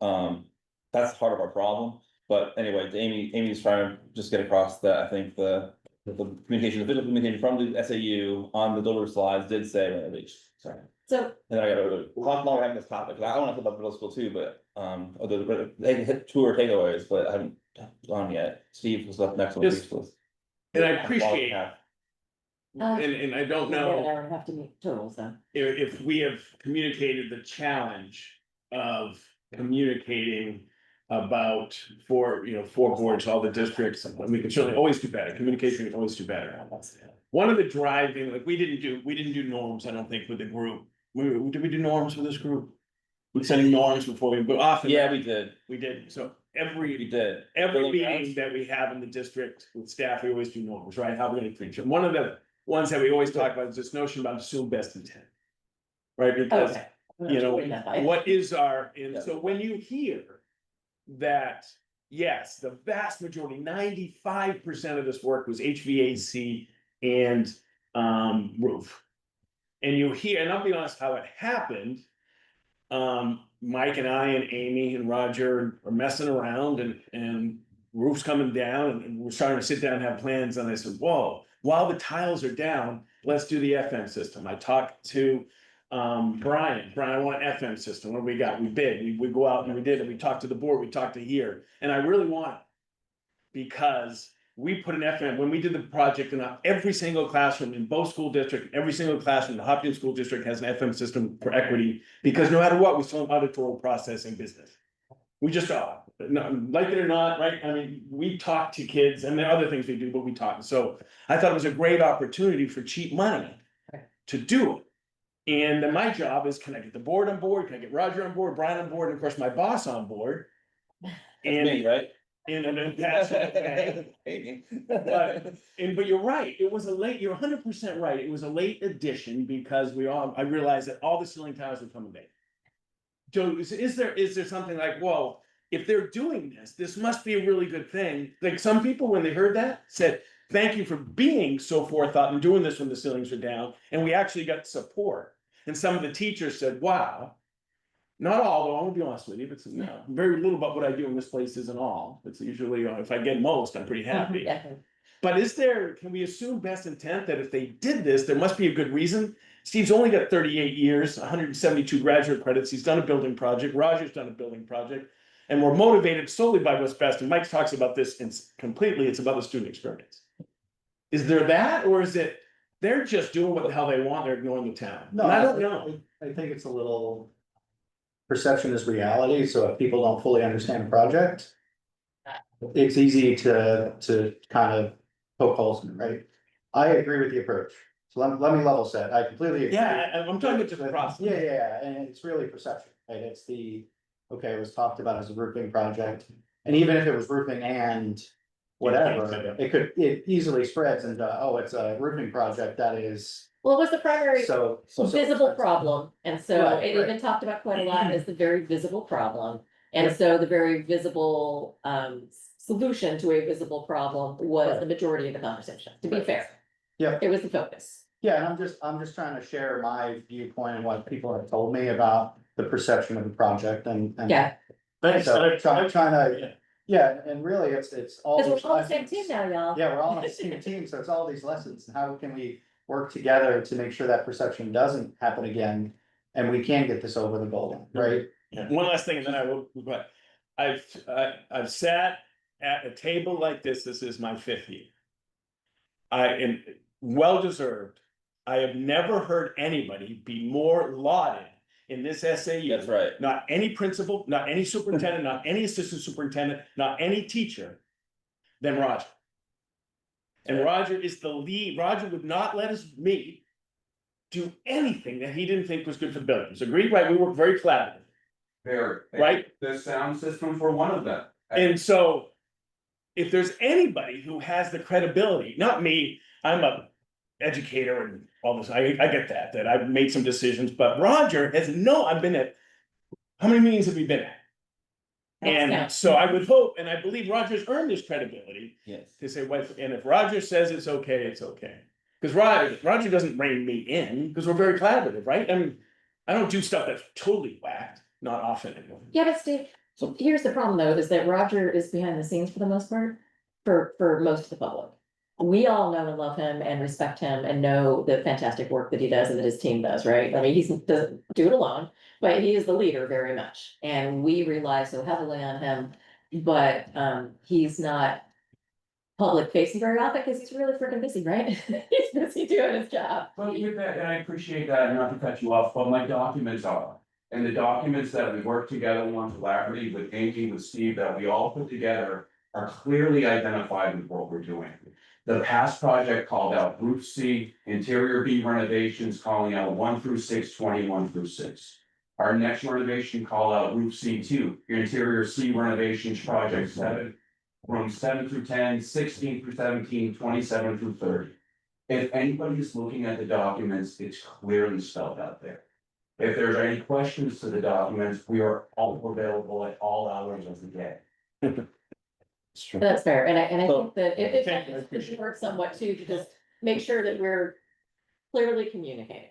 that's part of our problem. But anyway, Amy's trying to just get across that I think the communication, the visual communication from the SAU on the delivery slides did say renovation. Sorry.
So
And then I gotta, how long having this topic, 'cause I want to talk about middle school too, but, they can hit tour takeaways, but I haven't gone yet. Steve was up next on the
Yes.
beach list.
And I appreciate,
Uh,
and I don't
we have an
know
hour and a half to meet totals then.
if we have communicated the challenge of communicating about four boards, all the districts, and we can certainly always do better, communication can always do better. One of the driving, like, we didn't do norms, I don't think, with the group. Did we do norms with this group? We setting norms before we, but often.
Yeah, we did.
We did, so
We
every
did.
meeting
Building
that we have in the district with staff, we always do norms, right? How we're gonna treat them. One of the ones that we always talk about is this notion about assume best intent. Right, because,
Okay.
what is and so when you hear that, yes, the vast majority, 95% of this work was HVAC and roof. And you hear, and I'll be honest, how it happened. Mike and I and Amy and Roger are messing around and roof's coming down and we're starting to sit down and have plans. And I said, whoa, while the tiles are down, let's do the FM system. I talked to Brian, I want an FM system. What do we got? We bid, we go out and we did it. We talked to the board, we talked to here. And I really want it because we put an FM, when we did the project, in every single classroom in both school districts, every single classroom in the Hopkins School District has an FM system for equity. Because no matter what, we still have auditorial processing business. We just are, no, like it or not, right? I mean, we talk to kids and there are other things we do, but we talk. So I thought it was a great opportunity for cheap money to do it. And then my job is, can I get the board on board? Can I get Roger on board, Brian on board, and of course my boss on board?
That's me, right?
And that's okay. But you're right, it was a late, you're 100% right, it was a late addition because I realized that all the ceiling tiles would come in. So is there something like, whoa, if they're doing this must be a really good thing. Like some people, when they heard that, said, thank you for being so forethought and doing this when the ceilings are down, and we actually got support. And some of the teachers said, wow. Not all, though, I'm gonna be honest with you, it's very little about what I do in this place isn't all. It's usually, if I get most, I'm pretty happy.
Yeah.
But can we assume best intent that if they did this, there must be a good reason? Steve's only got 38 years, 172 graduate credits, he's done a building project, Roger's done a building project. And we're motivated solely by what's best, and Mike talks about this completely, it's about the student experience. Is there that, or is it, they're just doing what the hell they want, they're ignoring the town?
No,
And I don't know.
I think it's a little. Perception is reality, so if people don't fully understand a project. It's easy to kind of poke holes in it, right? I agree with the approach, so let me level set, I completely agree.
Yeah, I'm talking about just the process.
Yeah, and it's really perception, right, it's okay, it was talked about as a roofing project, and even if it was roofing and. Whatever, it easily spreads into, oh, it's a roofing project that is,
Well, it was the primary
so.
visible problem, and so
Right,
it
right.
even talked about quite a lot as the very visible problem. And so the very visible solution to a visible problem was
Right.
the majority of the conversation, to be
Right.
fair.
Yeah.
It was the focus.
Yeah, and I'm just trying to share my viewpoint and what people have told me about the perception of the project and.
Yeah,
Thanks.
So trying to, yeah, and really it's all.
because
these
we're all the same
lessons.
team now, y'all.
Yeah, we're all on the same team, so it's all these lessons, and how can we work together to make sure that perception doesn't happen again? And we can get this over the goal, right?
Yeah, one last thing, and then I will, but I've sat at a table like this is my 5th year. I am well deserved. I have never heard anybody be more lauded in this SAU.
That's right.
Not any principal, not any superintendent, not any assistant superintendent, not any teacher than Roger. And Roger is the lead. Roger would not let us meet, do anything that he didn't think was good for buildings. Agreed, right? We work very collaborative.
Very.
Right.
The sound system for one of them.
And so if there's anybody who has the credibility, not me, I'm a educator and all this, I get that I've made some decisions, but Roger has I've been at, how many meetings have we been at? And so I would hope, and I believe Roger's earned his credibility
Yes.
to say, what, and if Roger says it's okay, it's okay. Because Roger doesn't rein me in, because we're very collaborative, right? I mean, I don't do stuff that's totally whacked, not often anymore.
Yeah, but Steve, here's the problem though, is that Roger is behind the scenes for the most part, for most of the public. We all know and love him and respect him and know the fantastic work that he does and that his team does, right? I mean, he doesn't do it alone, but he is the leader very much, and we rely so heavily on him. But he's not public facing very often because he's really freaking busy, right? He's busy doing his job.
Well, you bet, and I appreciate that, not to cut you off, but my documents are. And the documents that we work together on collaboratively with Amy, with Steve, that we all put together are clearly identified with what we're doing. The past project called out roof C, interior B renovations, calling out 1 through 6, 21 through 6. Our next renovation call out roof C2, your interior C renovations project 7. Rooms 7 through 10, 16 through 17, 27 through 30. If anybody's looking at the documents, it's clearly spelled out there. If there's any questions to the documents, we are all available at all hours of the day.
That's fair, and I think that
Thank you, I
it
appreciate
should work somewhat too, to just make sure that we're clearly communicating.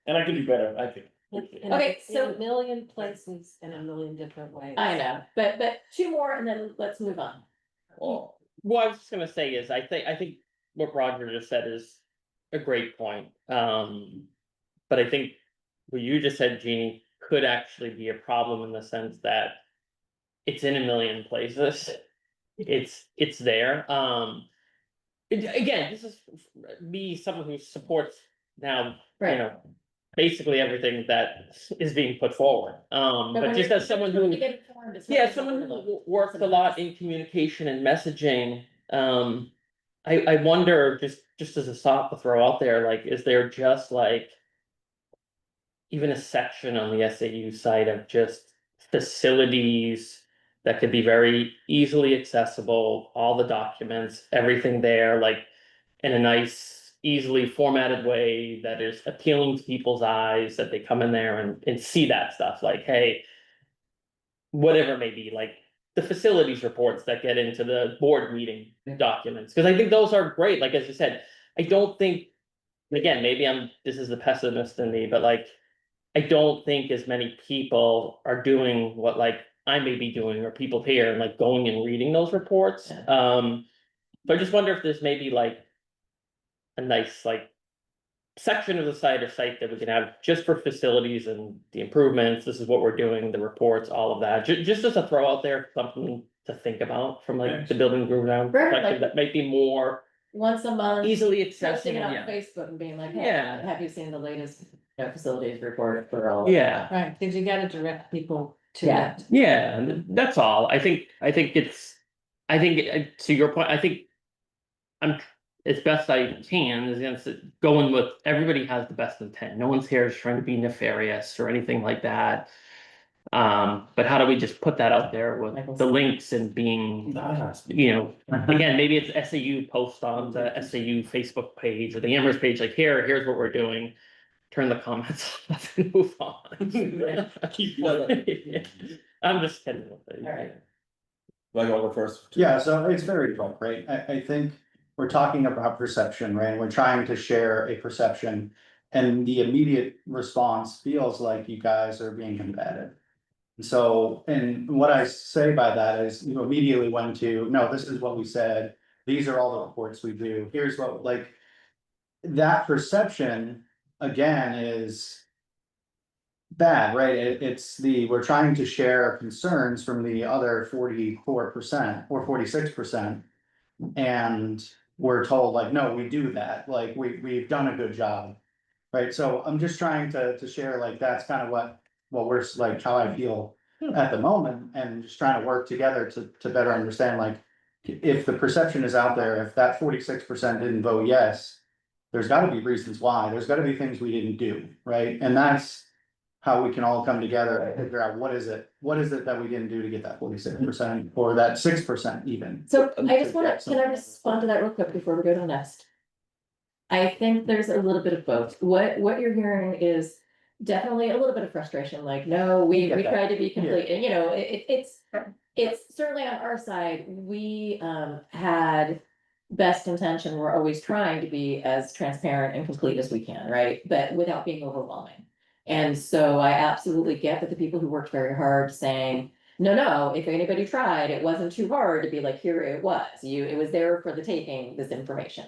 And I can do better, I think.
Okay,
In
so-
a million places in a million different ways.
I know, but two more and then let's move on.
Well,
What I was just gonna say is, I think what Roger just said is a great point. But I think what you just said, Jeannie, could actually be a problem in the sense that it's in a million places. It's there. Again, this is me, someone who supports now, you
Right.
know, basically everything that is being put forward. But just as someone who, yeah, someone who works a lot in communication and messaging, I wonder, just as a thought to throw out there, like, is there just like even a section on the SAU site of just facilities that could be very easily accessible, all the documents, everything there, like in a nice, easily formatted way that is appealing to people's eyes, that they come in there and see that stuff, like, hey, whatever it may be, like the facilities reports that get into the board meeting documents, because I think those are great, like, as you said, I don't think, again, maybe this is the pessimist in me, but like, I don't think as many people are doing what like I may be doing, or people here, and like going and reading those reports. So I just wonder if there's maybe like a nice like section of the site or site that we can have just for facilities and the improvements. This is what we're doing, the reports, all of that. Just as a throw out there, something to think about from like the building group down
Right,
perspective,
like-
that might be more
Once a month.
easily
Posting
accessible.
it on
Yeah.
Facebook and being like, hey,
Yeah.
have you seen the latest facilities report for all?
Yeah.
Right, because you gotta direct people to
Yeah.
it.
Yeah, and that's all. I think to your point, I think I'm as best I can is against it, going with everybody has the best intent. No one's here is trying to be nefarious or anything like that. But how do we just put that out there with the links and being, you know, again, maybe it's SAU post on the SAU Facebook page or the Amherst page, like here's what we're doing. Turn the comments off and move on. I'm just kidding with it.
All right.
do I go first?
Yeah, so it's very broad, right? I think we're talking about perception, right? We're trying to share a perception. And the immediate response feels like you guys are being combative. So, and what I say by that is you immediately went to, no, this is what we said. These are all the reports we do. Here's what, like. That perception, again, is. Bad, right? We're trying to share concerns from the other 44% or 46%. And we're told like, no, we do that, like, we've done a good job. Right, so I'm just trying to share, like, that's kind of what we're like, how I feel at the moment, and just trying to work together to better understand, like. If the perception is out there, if that 46% didn't vote yes, there's gotta be reasons why, there's gotta be things we didn't do, right? And that's. How we can all come together and figure out what is it that we didn't do to get that 46% or that 6% even.
So I just wanna, can I respond to that real quick before we go to the next? I think there's a little bit of both. What you're hearing is definitely a little bit of frustration, like, no, we
Get that.
tried to be complete, and you know, it's certainly on our side, we had. Best intention, we're always trying to be as transparent and complete as we can, right? But without being overwhelming. And so I absolutely get that the people who worked very hard saying, no, if anybody tried, it wasn't too hard to be like, here it was, it was there for the taking, this information.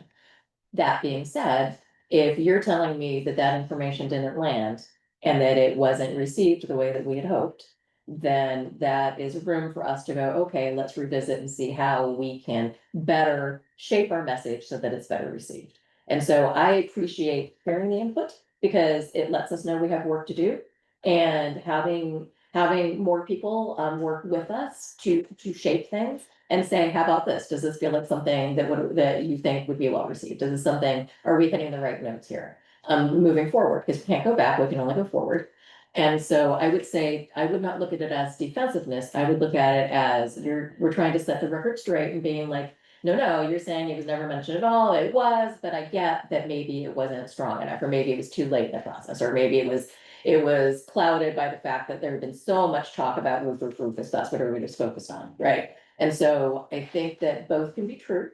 That being said, if you're telling me that that information didn't land and that it wasn't received the way that we had hoped, then that is room for us to go, okay, let's revisit and see how we can better shape our message so that it's better received. And so I appreciate hearing the input because it lets us know we have work to do. And having more people work with us to shape things and say, how about this? Does this feel like something that you think would be well received? Is this something, are we hitting the right notes here? Moving forward, because we can't go back, we can only go forward. And so I would say, I would not look at it as defensiveness, I would look at it as we're trying to set the record straight and being like, no, you're saying it was never mentioned at all, it was, but I get that maybe it wasn't strong enough, or maybe it was too late in the process, or maybe it was clouded by the fact that there had been so much talk about roof, that's what everybody was focused on, right? And so I think that both can be true,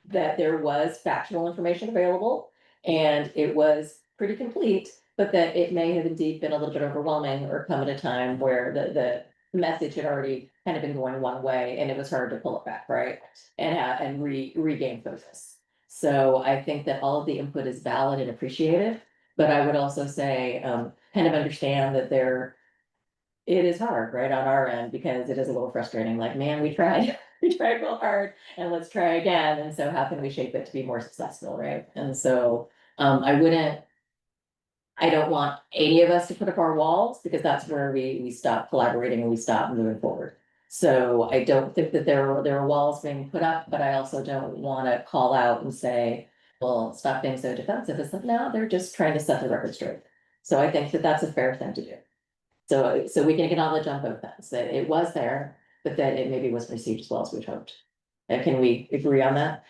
that there was factual information available and it was pretty complete, but that it may have indeed been a little bit overwhelming or come at a time where the message had already kind of been going one way and it was hard to pull it back, right? And regain focus. So I think that all of the input is valid and appreciated, but I would also say, kind of understand that it is hard, right, on our end, because it is a little frustrating, like, man, we tried, we tried real hard, and let's try again, and so how can we shape it to be more successful, right? And so, I don't want any of us to put up our walls, because that's where we stop collaborating and we stop moving forward. So I don't think that there are walls being put up, but I also don't wanna call out and say, well, stop being so defensive. It's like, no, they're just trying to set the record straight. So I think that that's a fair thing to do. So we can acknowledge on both ends that it was there, but that it maybe wasn't received as well as we'd hoped. And can we agree on that?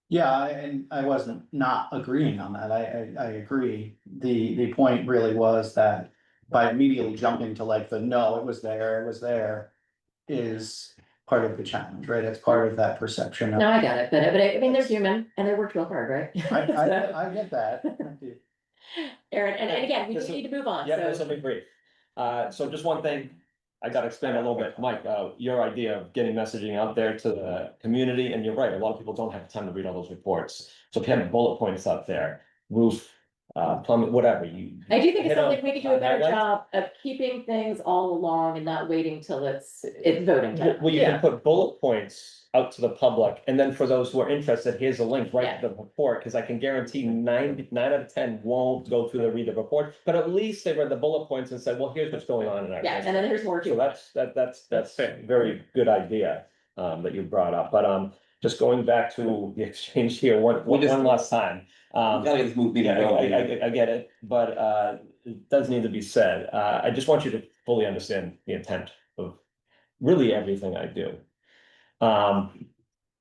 Yeah, and I wasn't not agreeing on that. I agree. The point really was that by immediately jumping to like the, no, it was there, is part of the challenge, right? It's part of that perception.
No, I got it, but I mean, they're human and they worked real hard, right? So,
I get that.
Aaron, and again, we do need to move on,
Yeah, no,
so.
something brief. So just one thing, I gotta expand a little bit, Mike, your idea of getting messaging out there to the community, and you're right, a lot of people don't have time to read all those reports. So if you have bullet points out there, roof, plumbing, whatever, you.
I do think it's
hit on-
something we could do a better
highlights.
job of keeping things all along and not waiting till it's voting time.
Well, you can put bullet points out to the public, and then for those who are interested, here's a link right to the report, because I can guarantee nine out of 10 won't go through the read the report, but at least they read the bullet points and said, well, here's what's going on in our.
Yeah, and then there's more
So
to it.
that's a very good idea, that you brought up, but, just going back to the exchange here, one last time.
We gotta get this meeting
Yeah,
going.
I get it, but, it does need to be said, I just want you to fully understand the intent of really everything I do.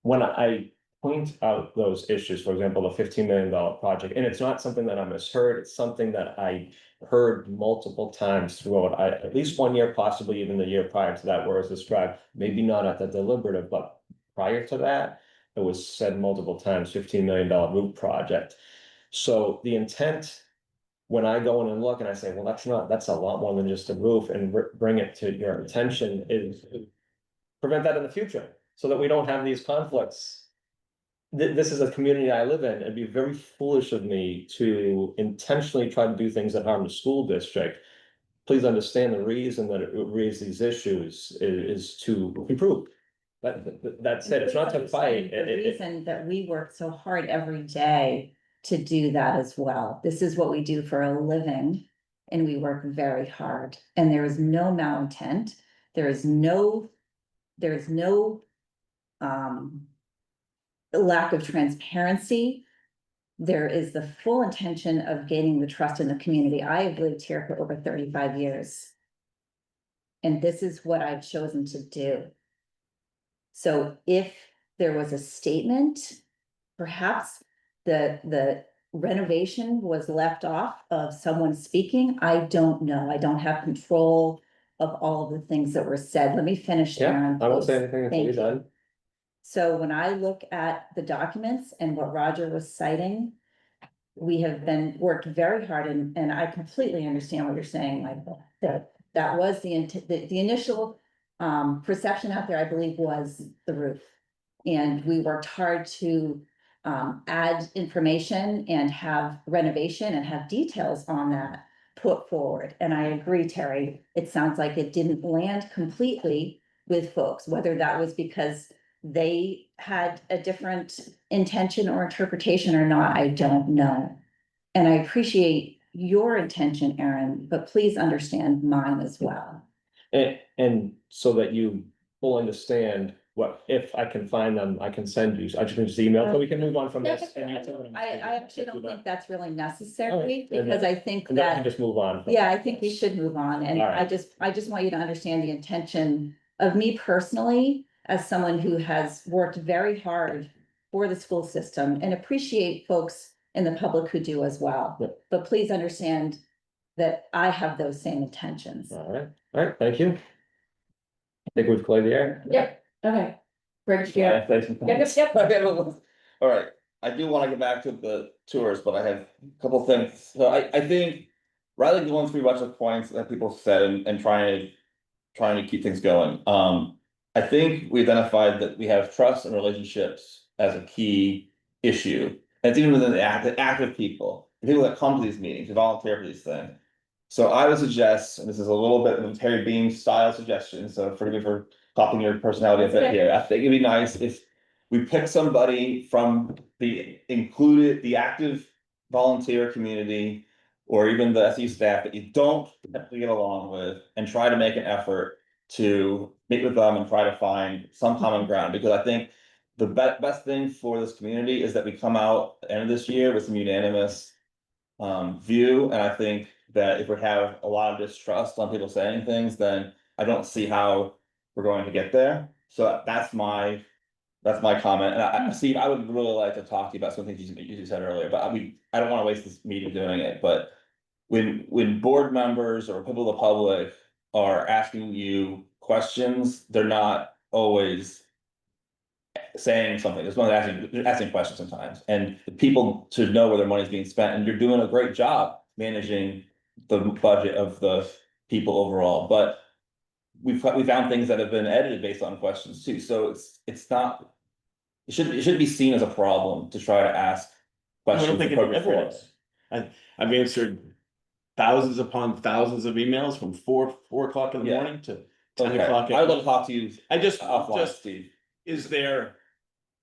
When I point out those issues, for example, the $15 million project, and it's not something that I misheard, it's something that I heard multiple times throughout, at least 1 year, possibly even the year prior to that, where it's described, maybe not at the deliberative, but prior to that, it was said multiple times, $15 million roof project. So the intent, when I go in and look and I say, well, that's a lot more than just a roof, and bring it to your attention, is prevent that in the future, so that we don't have these conflicts. This is a community I live in. It'd be very foolish of me to intentionally try to do things that harm the school district. Please understand the reason that it raised these issues is to improve. That's it. It's not to fight.
The reason that we work so hard every day to do that as well. This is what we do for a living, and we work very hard, and there is no malintent. There is no lack of transparency. There is the full intention of gaining the trust in the community. I have lived here for over 35 years. And this is what I've chosen to do. So if there was a statement, perhaps the renovation was left off of someone speaking, I don't know. I don't have control of all of the things that were said. Let me finish,
Yeah,
Sharon.
I won't say
please.
anything until
Thank
you're
you.
done.
So when I look at the documents and what Roger was citing, we have worked very hard, and I completely understand what you're saying, Michael. That was the initial perception out there, I believe, was the roof. And we worked hard to add information and have renovation and have details on that put forward. And I agree, Terry, it sounds like it didn't land completely with folks, whether that was because they had a different intention or interpretation or not, I don't know. And I appreciate your intention, Aaron, but please understand mine as well.
And so that you will understand what, if I can find them, I can send you, I can just email, so we can move on from this. And you tell them-
I actually don't think that's really
All
necessary,
right.
because I think
And then we can
that,
just move on.
yeah, I think we should move on, and
All right.
I just want you to understand the intention of me personally, as someone who has worked very hard for the school system, and appreciate folks in the public who do as well.
Yep.
But please understand that I have those same intentions.
All right, thank you. I think we've cleared the air.
Yep, okay. Bridge,
Yeah,
yeah.
thanks.
Yep.
All right, I do wanna get back to the tours, but I have a couple things. So I think rather than going through a bunch of points that people said and trying to keep things going. I think we identified that we have trust and relationships as a key issue. And it's even within the active people, the people that come to these meetings, who volunteer for these things. So I would suggest, and this is a little bit of a Terry Beam style suggestion, so forgive me for copying your personality a bit here. I think it'd be nice if we pick somebody from the active volunteer community, or even the SU staff that you don't typically get along with, and try to make an effort to meet with them and try to find some common ground, because I think the best thing for this community is that we come out at the end of this year with some unanimous view, and I think that if we have a lot of distrust on people saying things, then I don't see how we're going to get there. So that's my comment, and Steve, I would really like to talk to you about some things you said earlier, but I don't wanna waste this meeting doing it, but when board members or people of the public are asking you questions, they're not always saying something. There's one asking questions sometimes, and the people should know where their money's being spent, and you're doing a great job managing the budget of the people overall, but we found things that have been edited based on questions too, so it's not. It shouldn't be seen as a problem to try to ask
I don't
questions
think it
appropriate
ever
for it.
is. I've answered thousands upon thousands of emails from 4 o'clock in the
Yeah.
morning to 10
Okay,
o'clock.
I would love to talk to you
I just,
offline, Steve.
is there,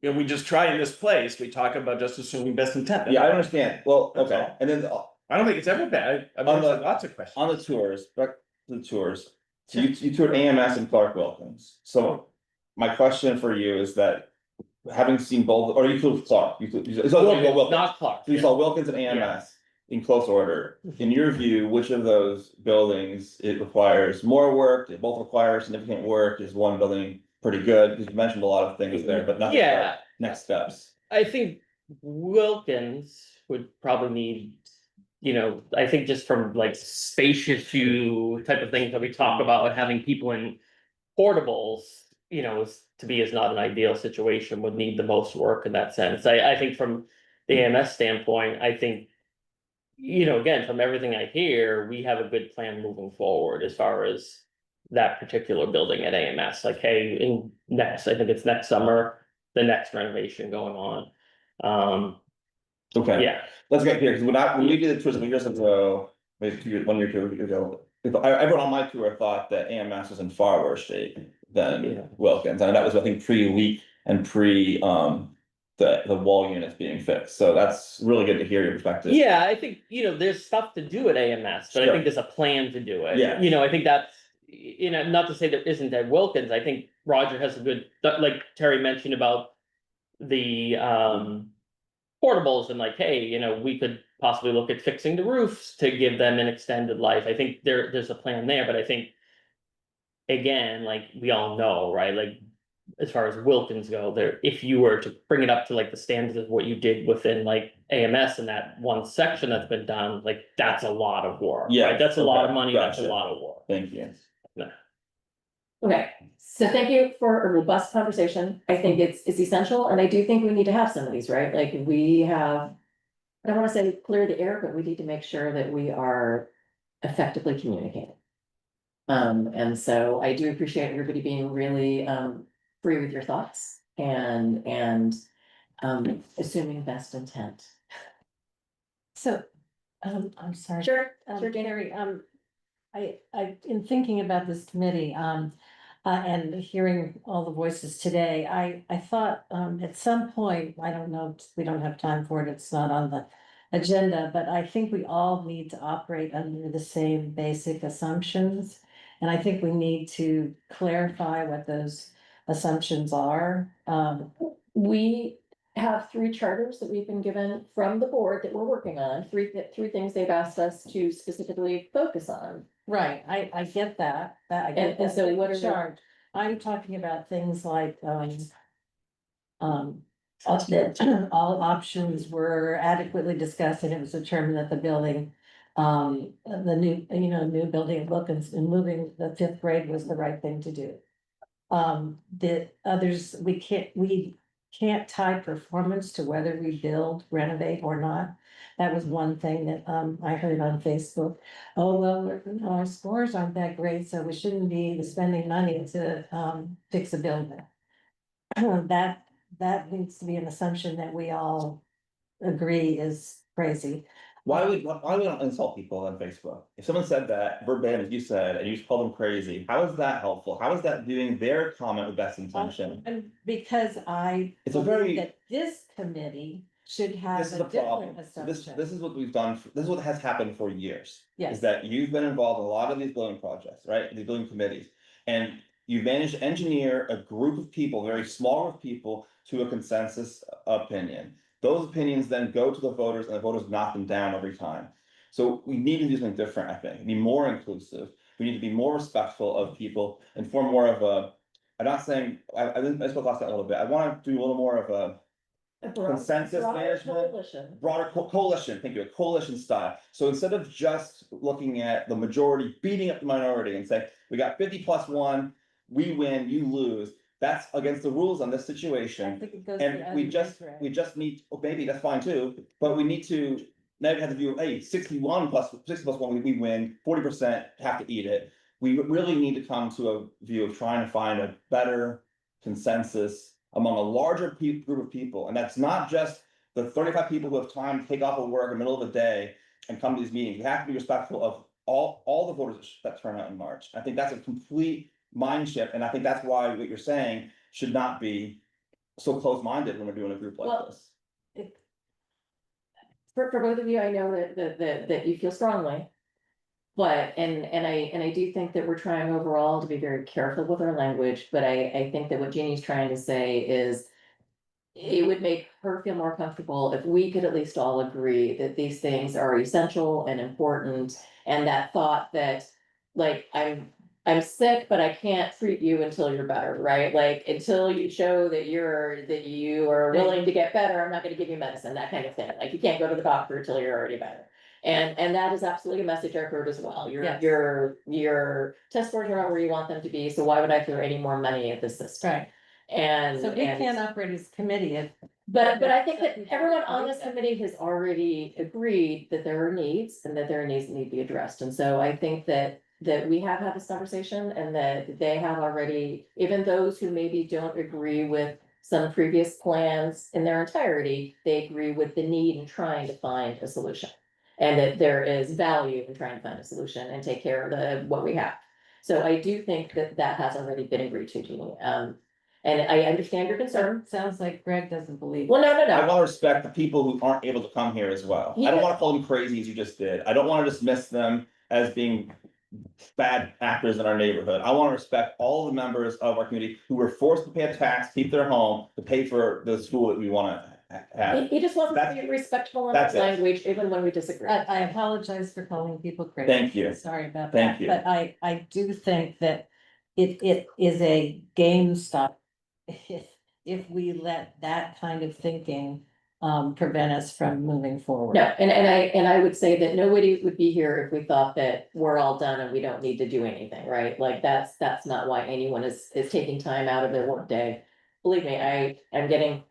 we just try in this place, we talk about just assuming best intent.
Yeah, I understand, well,
That's
okay,
all.
and then
I don't think it's ever bad. I've
On the-
answered lots of questions.
on the tours, back to the tours. So you toured AMS and Clark Wilkins, so my question for you is that, having seen both, or you toured Clark, you saw Wilkins.
Not Clark.
So you saw Wilkins and AMS in close order. In your view, which of those buildings it requires more work? They both require significant work? Is one building pretty good? Because you mentioned a lot of things there, but nothing
Yeah.
about next steps.
I think Wilkins would probably need, I think just from like space issue type of things that we talk about, having people in portables, is not an ideal situation, would need the most work in that sense. I think from the AMS standpoint, I think, again, from everything I hear, we have a good plan moving forward as far as that particular building at AMS. Like, hey, I think it's next summer, the next renovation going on.
Okay.
Yeah,
Let's get clear, because when we did the tourism years ago, maybe 2 years ago, everyone on my tour thought that AMS was in far worse shape
Yeah.
than Wilkins, and that was, I think, pre-leak and the wall units being fixed, so that's really good to hear your perspective.
yeah, I think, there's stuff to do at AMS, but I
Sure.
think there's a plan to do it.
Yeah.
I think that's, not to say there isn't at Wilkins, I think Roger has a good, like Terry mentioned about the portables and like, hey, we could possibly look at fixing the roofs to give them an extended life. I think there's a plan there, but I think again, like we all know, right? Like as far as Wilkins go, there, if you were to bring it up to like the standards of what you did within like AMS and that one section that's been done, like that's a lot of work.
Yeah,
Right? That's a lot of
okay,
money, that's a
gotcha.
lot of work.
Thank you.
Okay, so thank you for a robust conversation. I think it's essential, and I do think we need to have some of these, right? Like we have. I don't wanna say clear the air, but we need to make sure that we are effectively communicating. And so I do appreciate everybody being really free with your thoughts and assuming best intent.
So, I'm sorry.
Sure, sure, Dana.
Gary, in thinking about this committee, and hearing all the voices today, I thought, at some point, I don't know, we don't have time for it, it's not on the agenda, but I think we all need to operate under the same basic assumptions. And I think we need to clarify what those assumptions are.
We have 3 charters that we've been given from the board that we're working on, three things they've asked us to specifically focus on.
Right, I get that, I
And-
get
and
that.
so
big
what are the-
chart. I'm talking about things like, that all options were adequately discussed, and it was determined that the building, the new building at Wilkins and moving the 5th grade was the right thing to do. The others, we can't tie performance to whether we build, renovate or not. That was one thing that, I heard on Facebook. Oh, well, our scores aren't that great, so we shouldn't be spending money to, fix a building. That needs to be an assumption that we all agree is crazy.
Why would we not insult people on Facebook? If someone said that verbatim, as you said, and you just called them crazy, how is that helpful? How is that doing their comment with best intention?
And because I
It's a
believe
very-
that this committee should have
This is
a
the problem.
different
This
assumption.
is what we've done, this is what has happened for years.
Yes.
Is that you've been involved in a lot of these building projects, right? These building committees. And you managed to engineer a group of people, a very small group of people, to a consensus opinion. Those opinions then go to the voters and the voters knock them down every time. So we need to do something different, I think, be more inclusive. We need to be more respectful of people and form more of a, I'm not saying, I spoke last night a little bit, I wanna do a little more of a consensus management, broader coalition, thank you, a coalition style. So instead of just looking at the majority beating up the minority and say, we got 50+1, we win, you lose. That's against the rules on this
I
situation.
think it goes the
And
other
we
way, Greg.
just need, well, maybe that's fine too, but we need to. Now you have the view, hey, 60+1, we win, 40% have to eat it. We really need to come to a view of trying to find a better consensus among a larger group of people, and that's not just the 35 people who have time to take off of work in the middle of the day and come to these meetings. We have to be respectful of all the voters that turn out in March. I think that's a complete mind shift, and I think that's why what you're saying should not be so close-minded when we're doing a group like
Well,
this.
For both of you, I know that you feel strongly. But, and I do think that we're trying overall to be very careful with our language, but I think that what Jeannie's trying to say is. It would make her feel more comfortable if we could at least all agree that these things are essential and important. And that thought that, like, I'm sick, but I can't treat you until you're better, right? Like, until you show that you are willing to get better, I'm not gonna give you medicine, that kind of thing. Like, you can't go to the doctor until you're already better. And that is absolutely a message I heard as well.
Yes.
Your test scores are not where you want them to be, so why would I throw any more money at the system?
Right,
And.
so we can't operate as a committee if.
But I think that everyone on this committee has already agreed that there are needs and that there are needs that need to be addressed. And so I think that we have had this conversation and that they have already, even those who maybe don't agree with some previous plans in their entirety, they agree with the need in trying to find a solution. And that there is value in trying to find a solution and take care of what we have. So I do think that has already been agreed to, Jeannie. And I understand your concern.
Sounds like Greg doesn't believe.
Well, no,
I
no.
wanna respect the people who aren't able to come here as well. I don't wanna call them crazy as you just did. I don't wanna dismiss them as being bad actors in our neighborhood. I wanna respect all the members of our community who were forced to pay a tax, keep their home, to pay for the school that we wanna have.
He just wasn't
That's-
being respectful in
that's
his
it.
language, even when we disagree.
I apologize for calling people crazy.
Thank you.
Sorry about
Thank
that,
you.
but I do think that it is a game stop. If we let that kind of thinking prevent us from moving forward.
No, and I would say that nobody would be here if we thought that we're all done and we don't need to do anything, right? Like, that's not why anyone is taking time out of their workday. Believe me, I'm getting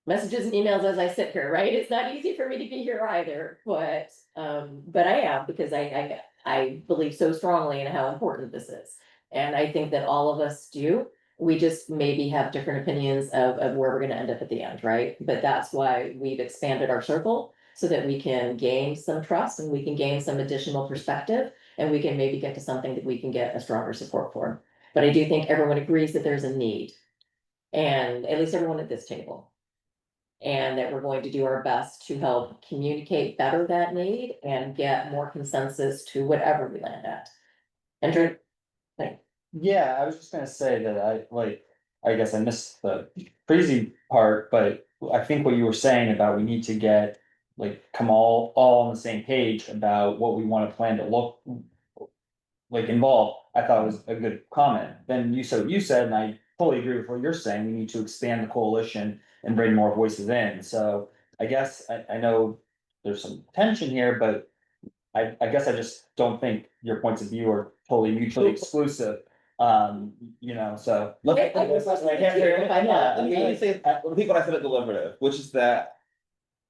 messages and emails as I sit here, right? It's not easy for me to be here either, but I am, because I believe so strongly in how important this is. And I think that all of us do. We just maybe have different opinions of where we're gonna end up at the end, right? But that's why we've expanded our circle so that we can gain some trust and we can gain some additional perspective. And we can maybe get to something that we can get a stronger support for. But I do think everyone agrees that there's a need. And at least everyone at this table. And that we're going to do our best to help communicate better that need and get more consensus to whatever we land at. Andrew?
Yeah, I was just gonna say that I guess I missed the crazy part, but I think what you were saying about we need to get. Come all on the same page about what we wanna plan to look. Involved, I thought was a good comment. Then you said what you said, and I fully agree with what you're saying, we need to expand the coalition and bring more voices in, so. I guess I know there's some tension here, but. I guess I just don't think your points of view are totally mutually exclusive. You know, so.
Wait, I was listening to you, if I may.
Let me say, repeat what I said at deliberative, which is that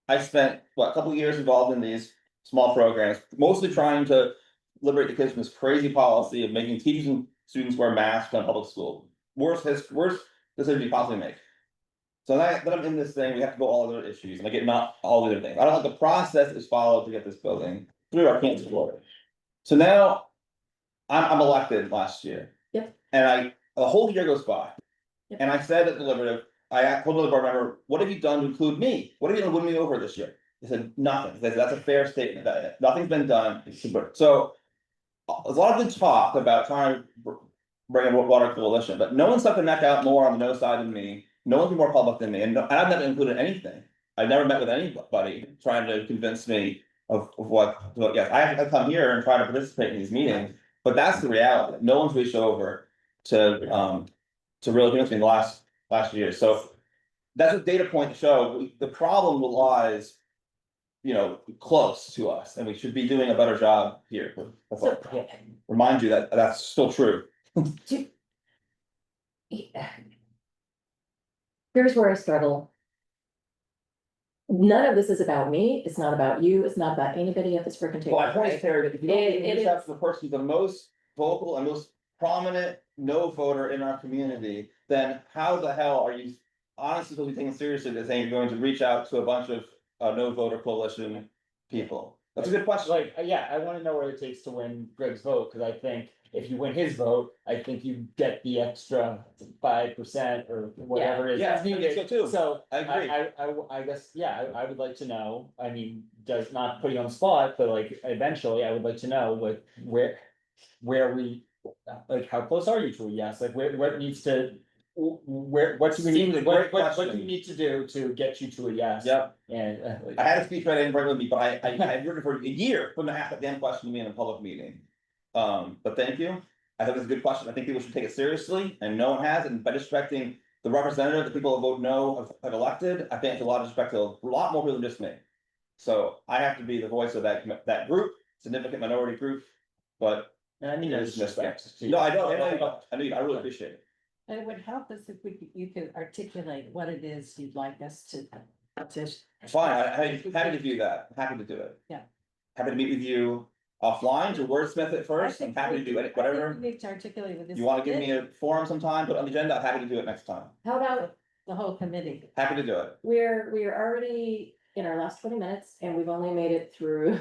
I spent, what, a couple of years involved in these small programs, mostly trying to liberate the kids from this crazy policy of making teachers and students wear masks in public school. Worst decision you possibly make. So that I'm in this thing, we have to go all other issues, and I get not all the other things. I don't think the process is followed to get this building through our campus board. So now, I'm elected last year.
Yep.
And a whole year goes by.
Yep.
And I said at deliberative, I told the board member, what have you done to include me? What have you done to win me over this year? They said, nothing. They said, that's a fair statement, that nothing's been done. So, there's a lot of good talk about trying to bring a water coalition, but no one's stuck their neck out more on the no side than me. No one's been more public than me, and I've never included anything. I've never met with anybody trying to convince me of what, yes, I have to come here and try to participate in these meetings, but that's the reality. No one's reached over to really convince me in the last year. So that's a data point to show the problem lies, you know, close to us, and we should be doing a better job here. That's all.
So,
Remind you that that's still true.
here's where I struggle. None of this is about me, it's not about you, it's not about anybody at this freaking table.
Well, my point is,
right?
Terry, that if you don't
It
reach out
is-
to the person who's the most vocal and most prominent no voter in our community, then how the hell are you honestly supposed to be taken seriously that saying you're going to reach out to a bunch of no voter coalition people? That's a good question.
Like, yeah, I wanna know what it takes to win Greg's vote, cause I think if you win his vote, I think you get the extra 5% or whatever it is.
Yeah,
that's
I think
needed.
so too.
So
I agree.
I guess, yeah, I would like to know, I mean, does not put you on the spot, but like, eventually, I would like to know, like, where we. Like, how close are you to a yes, like, what needs to, what do we
Seems
need,
a great
what do
question.
you need to do to get you to a yes?
Yep.
And.
I had a speech ready and bring with me, but I've written for a year for them to ask that damn question to me in a public meeting. But thank you. I think it's a good question. I think people should take it seriously, and no one has, and by disrespecting the representative that people who vote no have elected, I think it's a lot of disrespect to a lot more people than just me. So I have to be the voice of that group, significant minority group, but.
And I mean, there's respect.
No, I don't, I really appreciate it.
It would help us if you could articulate what it is you'd like us to.
Fine, I'm happy to do that, I'm happy to do it.
Yeah.
Happy to meet with you offline to wordsmith it
I
first, I'm
think
happy
we-
to do
I
it,
think
whatever.
we need to articulate what this.
You wanna give me
is,
a forum sometime, put it on the agenda, I'm happy to do it next time,
How about,
The whole committee.
happy to do it.
we are already in our last 20 minutes and we've only made it through.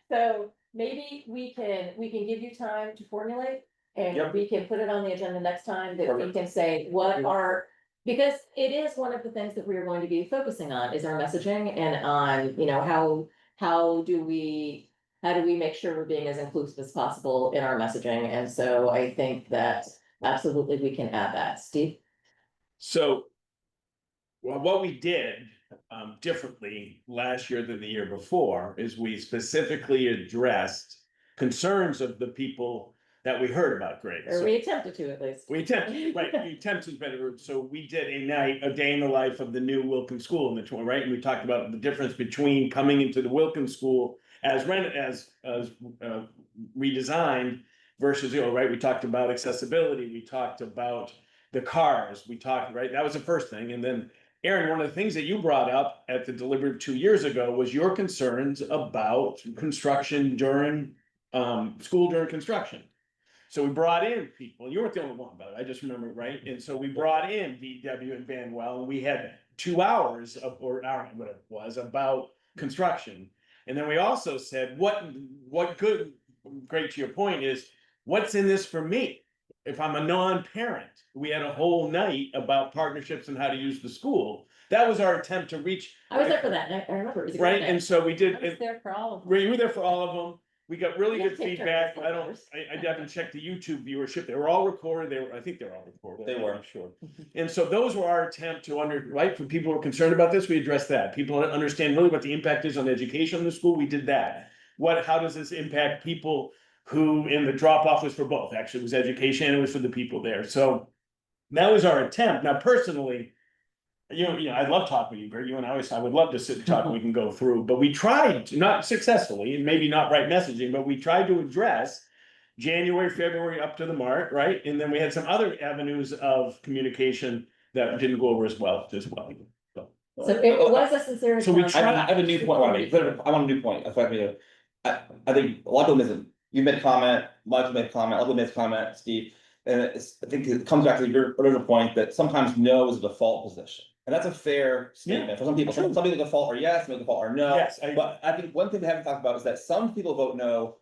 So maybe we can give you time to formulate and
Yep.
we can put it on the agenda next time that we
Perfect.
can say what are. Because it is one of the things that we are going to be focusing on is our messaging and on, you know, how do we make sure we're being as inclusive as possible in our messaging? And so I think that absolutely we can add that. Steve?
So. Well, what we did differently last year than the year before is we specifically addressed concerns of the people that we heard about, Greg.
Or
So
we attempted to at least.
we attempted, right, we attempted better, so we did a day in the life of the new Wilkins School in the tour, right? And we talked about the difference between coming into the Wilkins School as redesigned versus, you know, right, we talked about accessibility, we talked about the cars, we talked, right, that was the first thing, and then Aaron, one of the things that you brought up at the deliberative 2 years ago was your concerns about construction during school during construction. So we brought in people, you weren't the only one, but I just remember, right? And so we brought in VW and Banwell, and we had 2 hours or hour, whatever it was, about construction. And then we also said, what good, great to your point is, what's in this for me? If I'm a non-parent, we had a whole night about partnerships and how to use the school. That was our attempt to reach.
I was there for that, and I remember it was a great
Right,
night.
and so we did,
I was there for all of them.
you were there for all of them. We got really
Yeah,
good
take
feedback.
turns.
I haven't checked the YouTube viewership. They were all recorded. I think they're all recorded.
They were.
I'm sure. And so those were our attempt to right, for people who are concerned about this, we addressed that. People understand really what the impact is on education in the school. We did that. How does this impact people who in the drop off was for both, actually it was education and it was for the people there. So that was our attempt. Now, personally, you know, I love talking with you, Greg. You and I would love to sit and talk and we can go through, but we tried, not successfully, and maybe not right messaging, but we tried to address January, February up to the mark, right? And then we had some other avenues of communication that didn't go over as well.
So it was a sincere.
So we
attempt.
try-
I have a new point I wanna make, I want a new point, in fact, I think a lot of people miss it, you made a comment, Michael made a comment, other made a comment, Steve. And I think it comes back to your original point that sometimes no is a default position, and that's a fair statement for some people, some people default are yes, some people default are no.
Yes,
But I think one thing we haven't talked about is that some people vote no,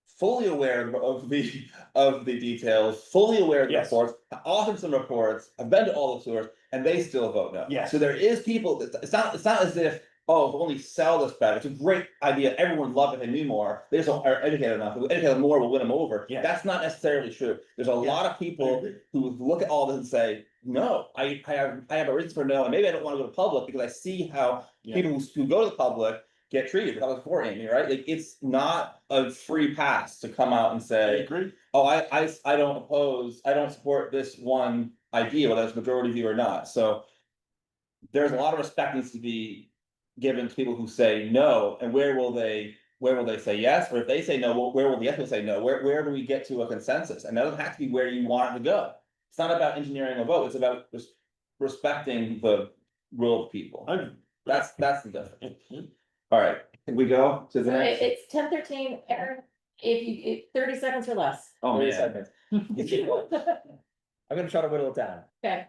fully aware of the details, fully aware of the
Yes.
reports, authored some reports, have been to all the tours, and they still vote no.
Yes.
So there is people, it's not as if, oh, if we only sell this better, it's a great idea, everyone would love it if they knew more, they just are educated enough, if we educate them more, we'll win them over.
Yes.
That's not necessarily true, there's a lot of people who look at all this and say, no, I have a reason for no, and maybe I don't wanna go to public, because I see how people who go to the public get treated. That was before Amy, right? Like, it's not a free pass to come out and say,
agree.
oh, I don't oppose, I don't support this one idea, whether it's majority view or not, so. There's a lot of respect needs to be given to people who say no, and where will they say yes? Or if they say no, where will the yes people say no? Where do we get to a consensus? And that doesn't have to be where you want it to go. It's not about engineering a vote, it's about just respecting the will of people. That's the difference. All right, can we go to the
So
next?
it's 10:13, Aaron, if 30 seconds or less.
Oh,
30
man.
seconds. I'm gonna try to whittle it down.
Okay,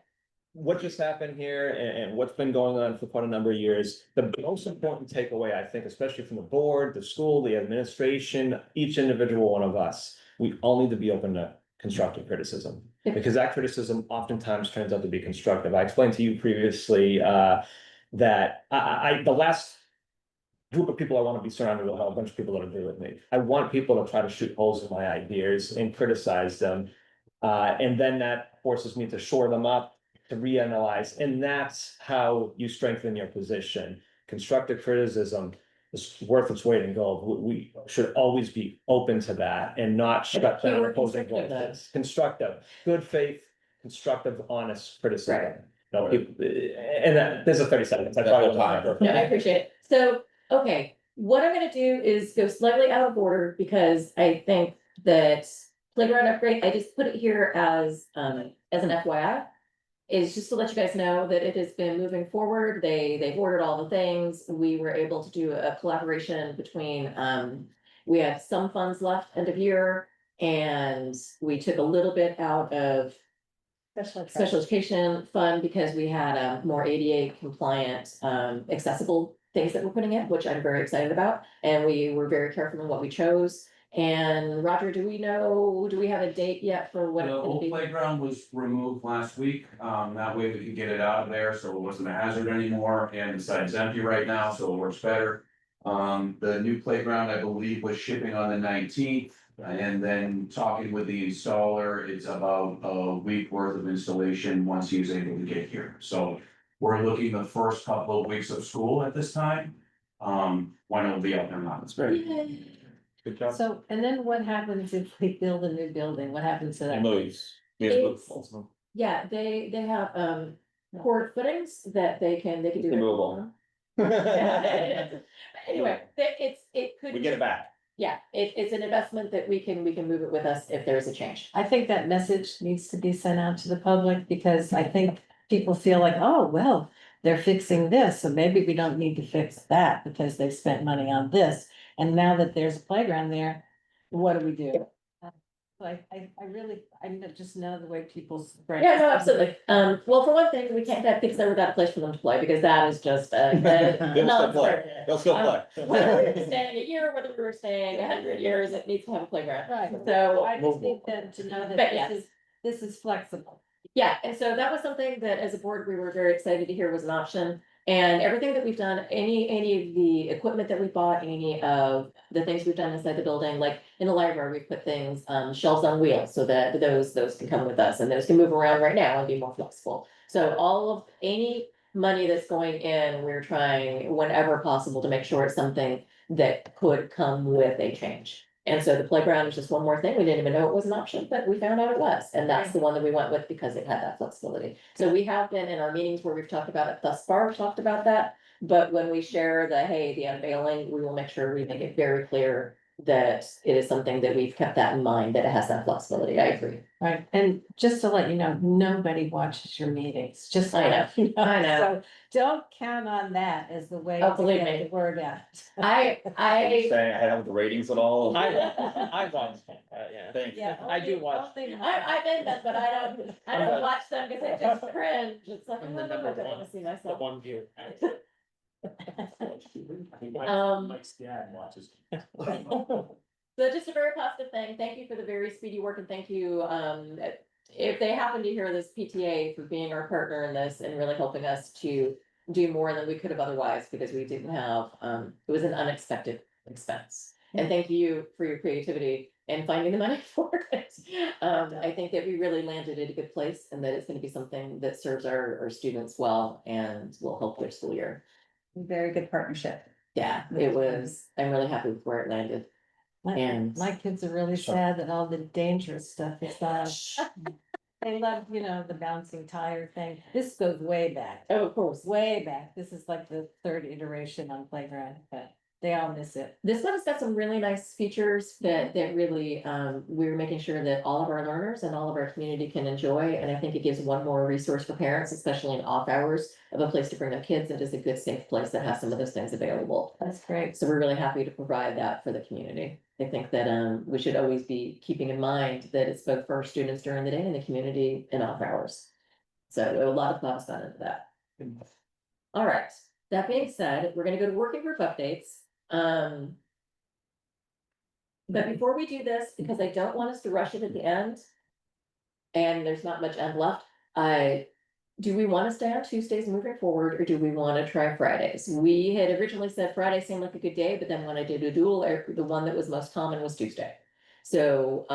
What just happened here and what's been going on for quite a number of years, the most important takeaway, I think, especially from the board, the school, the administration, each individual one of us, we all need to be open to constructive criticism.
Yeah.
Because that criticism oftentimes turns out to be constructive. I explained to you previously that the last group of people I want to be surrounded with, a bunch of people that agree with me. I want people to try to shoot holes in my ideas and criticize them. And then that forces me to shore them up, to reanalyze, and that's how you strengthen your position. Constructive criticism is worth its weight in gold. We should always be open to that and not shut down
keyword
opposing
constructive,
voices. Constructive, good faith, constructive, honest criticism.
Right.
No, there's a 30 seconds. I
That
probably
whole
won't
time.
remember.
yeah, I appreciate it. So, okay, what I'm gonna do is go slightly out of order because I think that playground upgrade, I just put it here as an FYI. Is just to let you guys know that it has been moving forward. They've ordered all the things. We were able to do a collaboration between, we have some funds left end of year. And we took a little bit out of special education fund because we had more ADA compliant, accessible things that we're putting in, which I'm very excited about. And we were very careful in what we chose. And Roger, do we have a date yet for what?
The
it's gonna
old
be?
playground was removed last week, that way we could get it out of there, so it wasn't a hazard anymore, and the site's empty right now, so it works better. The new playground, I believe, was shipping on the 19th, and then talking with the installer, it's about a week worth of installation once he's able to get here, so. We're looking the first couple of weeks of school at this time, when it'll be up and running. That's great.
Yay.
Good job.
So, and then what happens if we build a new building? What happens to
It
that?
moves.
It's- Yeah, they have cord footings that they can do.
Removable.
Anyway, it could.
We get it back.
Yeah, it's an investment that we can move it with us if there's a change.
I think that message needs to be sent out to the public because I think people feel like, oh, well, they're fixing this, so maybe we don't need to fix that because they've spent money on this. And now that there's a playground there, what do we do? Like, I really, just know the way people's.
Yeah, no, absolutely. Well, for one thing, we can't have kids there without a place for them to play because that is just a
They'll still play,
non-starter.
they'll still play.
Whether we were staying a year, whether we were staying 100 years, it needs to have a playground.
Right,
So
I just think that to know
But
that
yes.
this is flexible.
yeah, and so that was something that as a board, we were very excited to hear was an option. And everything that we've done, any of the equipment that we bought, any of the things we've done inside the building, like in the library, we put things, shelves on wheels so that those can come with us and those can move around right now and be more flexible. So all of any money that's going in, we're trying whenever possible to make sure it's something that could come with a change. And so the playground is just one more thing. We didn't even know it was an option, but we found out it was, and that's the one that we went with because it had that flexibility. So we have been in our meetings where we've talked about it thus far, talked about that. But when we share the, hey, the unveiling, we will make sure we make it very clear that it is something that we've kept that in mind, that it has that flexibility. I agree.
Right, and just to let you know, nobody watches your meetings, just. so
I know,
you
I know.
So don't count on that as the way
Oh,
to
believe
get
me.
the word out.
I
Saying I had with the ratings at all.
I watch, yeah.
Thanks.
Yeah.
I do watch.
I'm in them, but I don't watch them because I just cringe. It's like,
I'm the
I don't
number
want to see
the
myself.
one view.
Mike's dad watches.
So just a very positive thing. Thank you for the very speedy work and thank you, if they happen to hear this, PTA for being our partner in this and really helping us to do more than we could have otherwise because we didn't have, it was an unexpected expense. And thank you for your creativity and finding the money for it. I think that we really landed at a good place and that it's gonna be something that serves our students well and will help their school year.
Very good partnership.
Yeah, it was, I'm really happy with where it landed. And-
My kids are really sad that all the dangerous stuff is not. They love, the bouncing tire thing. This goes way back,
Oh, of course.
way back. This is like the third iteration on playground, but they all miss it.
This one has got some really nice features that really, we're making sure that all of our learners and all of our community can enjoy. And I think it gives one more resource for parents, especially in off hours, of a place to bring their kids. It is a good, safe place that has some of those things available.
That's great.
So we're really happy to provide that for the community. I think that, we should always be keeping in mind that it's both for our students during the day and the community in off hours. So a lot of thoughts gone into that. All right, that being said, we're gonna go to working group updates. But before we do this, because I don't want us to rush it at the end. And there's not much end left, do we want to stay on Tuesdays moving forward, or do we want to try Fridays? We had originally said Friday seemed like a good day, but then when I did a dual, the one that was most common was Tuesday. So,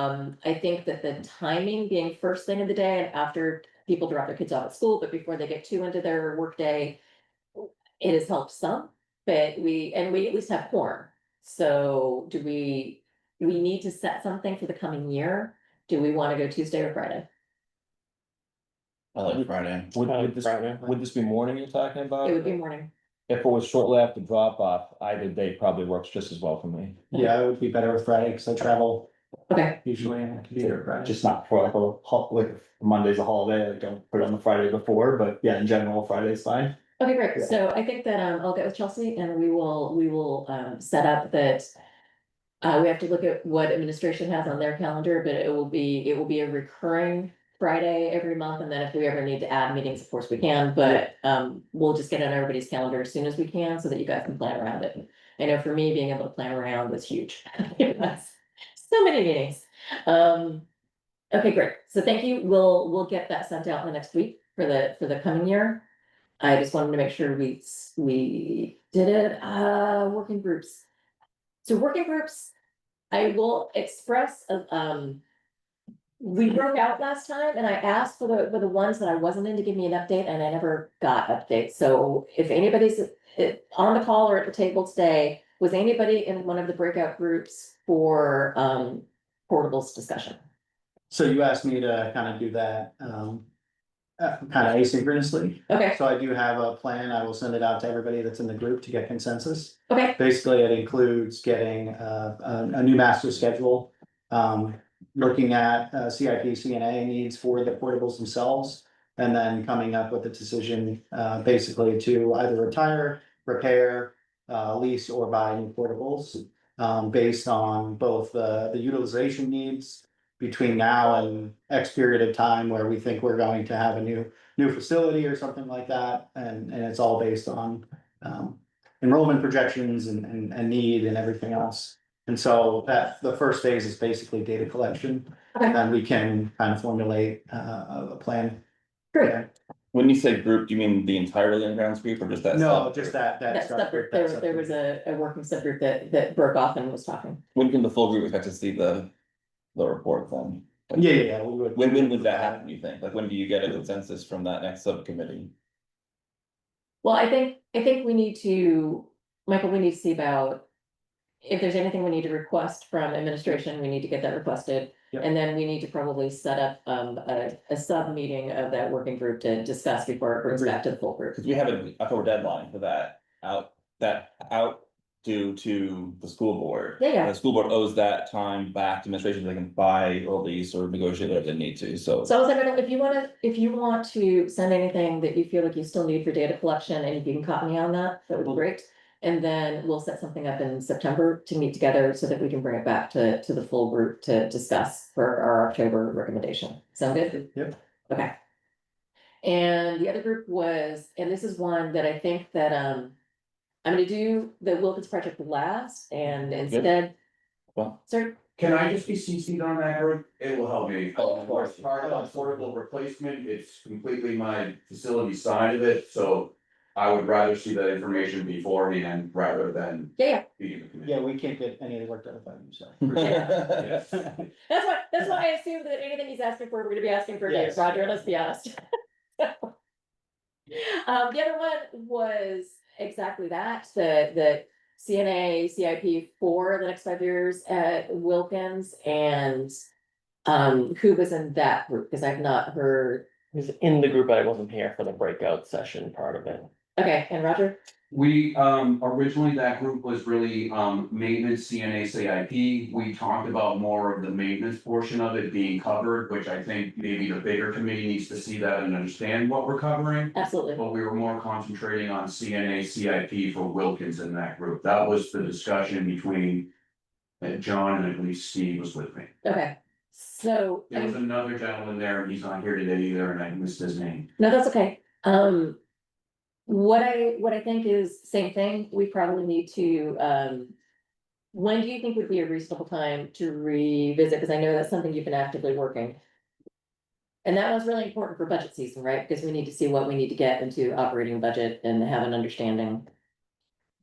I think that the timing being first thing of the day and after people drop their kids off at school, but before they get too into their workday. It has helped some, but we at least have quorum. So do we need to set something for the coming year? Do we want to go Tuesday or Friday?
I like Friday.
Would this be morning you're talking about?
It would be morning.
If it was shortly after drop off, either day probably works just as well for me.
Yeah, it would be better with Friday because I travel
Okay,
usually and I can be there Friday.
Just not for like Monday's a holiday, I don't put it on the Friday before, but yeah, in general, Friday's fine.
okay, great.
Yeah.
So I think that I'll get with Chelsea and we will set up that. We have to look at what administration has on their calendar, but it will be a recurring Friday every month, and then if we ever need to add meetings, of course we can, but we'll just get on everybody's calendar as soon as we can so that you guys can plan around it. I know for me, being able to plan around was huge. So many meetings. Okay, great. So thank you. We'll get that sent out in the next week for the coming year. I just wanted to make sure we did it. Working groups. So working groups, I will express, we broke out last time and I asked for the ones that I wasn't in to give me an update and I never got updates. So if anybody's on the call or at the table today, was anybody in one of the breakout groups for, portables discussion?
So you asked me to kind of do that, kind of asynchronously.
Okay,
So I do have a plan. I will send it out to everybody that's in the group to get consensus.
okay,
Basically, it includes getting a new master schedule. Looking at CIP, CNA needs for the portables themselves. And then coming up with a decision, basically to either retire, repair, lease or buy new portables. Based on both the utilization needs between now and X period of time where we think we're going to have a new facility or something like that. And it's all based on enrollment projections and need and everything else. And so that the first phase is basically data collection, and then we can kind of formulate a plan.
great.
When you say group, do you mean the entire Land Grounds group or just that?
No,
subgroup?
just that
That's
subgroup,
separate.
that
There was
subgroup.
a working subgroup that broke off and was talking.
When can the full group expect to see the report then? Like,
Yeah, we would.
When would that happen, you think? Like, when do you get a consensus from that next subcommittee?
Well, I think we need to, Michael, we need to see about. If there's anything we need to request from administration, we need to get that requested.
Yep.
And then we need to probably set up a sub meeting of that working group to discuss before it brings back to the full group.
Because we have an October deadline for that out due to the school board.
Yeah, yeah.
And the school board owes that time back to administration, so they can buy or lease or negotiate whatever they need to, so.
So I was like, if you want to send anything that you feel like you still need for data collection, and if you can copy me on that, that would be great. And then we'll set something up in September to meet together so that we can bring it back to the full group to discuss for our October recommendation. Sound good?
Yep.
Okay. And the other group was, and this is one that I think that, I'm gonna do the Wilkins project last and instead.
Well.
Sir,
Can I just be CC'd on that group? It will help me.
Oh, of course.
Part of affordable replacement, it's completely my facility side of it, so I would rather see that information beforehand rather than
yeah,
be in the committee.
Yeah, we can't get any of the work done without you, so.
that's why I assumed that anything he's asking for, we're gonna be asking for Dave,
Yes.
Roger, let's be honest. The other one was exactly that, the CNA, CIP for the next 5 years at Wilkins and. Who was in that group, because I've not heard,
He was in the group, but I wasn't here for the breakout session part of it.
okay, and Roger?
We, originally that group was really, maintenance, CNA, CIP. We talked about more of the maintenance portion of it being covered, which I think maybe the bigger committee needs to see that and understand what we're covering.
Absolutely,
But we were more concentrating on CNA, CIP for Wilkins in that group. That was the discussion between John and I believe Steve was with me.
okay, so.
There was another gentleman there, and he's not here today either, and I missed his name.
No, that's okay. What I think is same thing, we probably need to, when do you think would be a reasonable time to revisit? Because I know that's something you've been actively working. And that was really important for budget season, right? Because we need to see what we need to get into operating budget and have an understanding.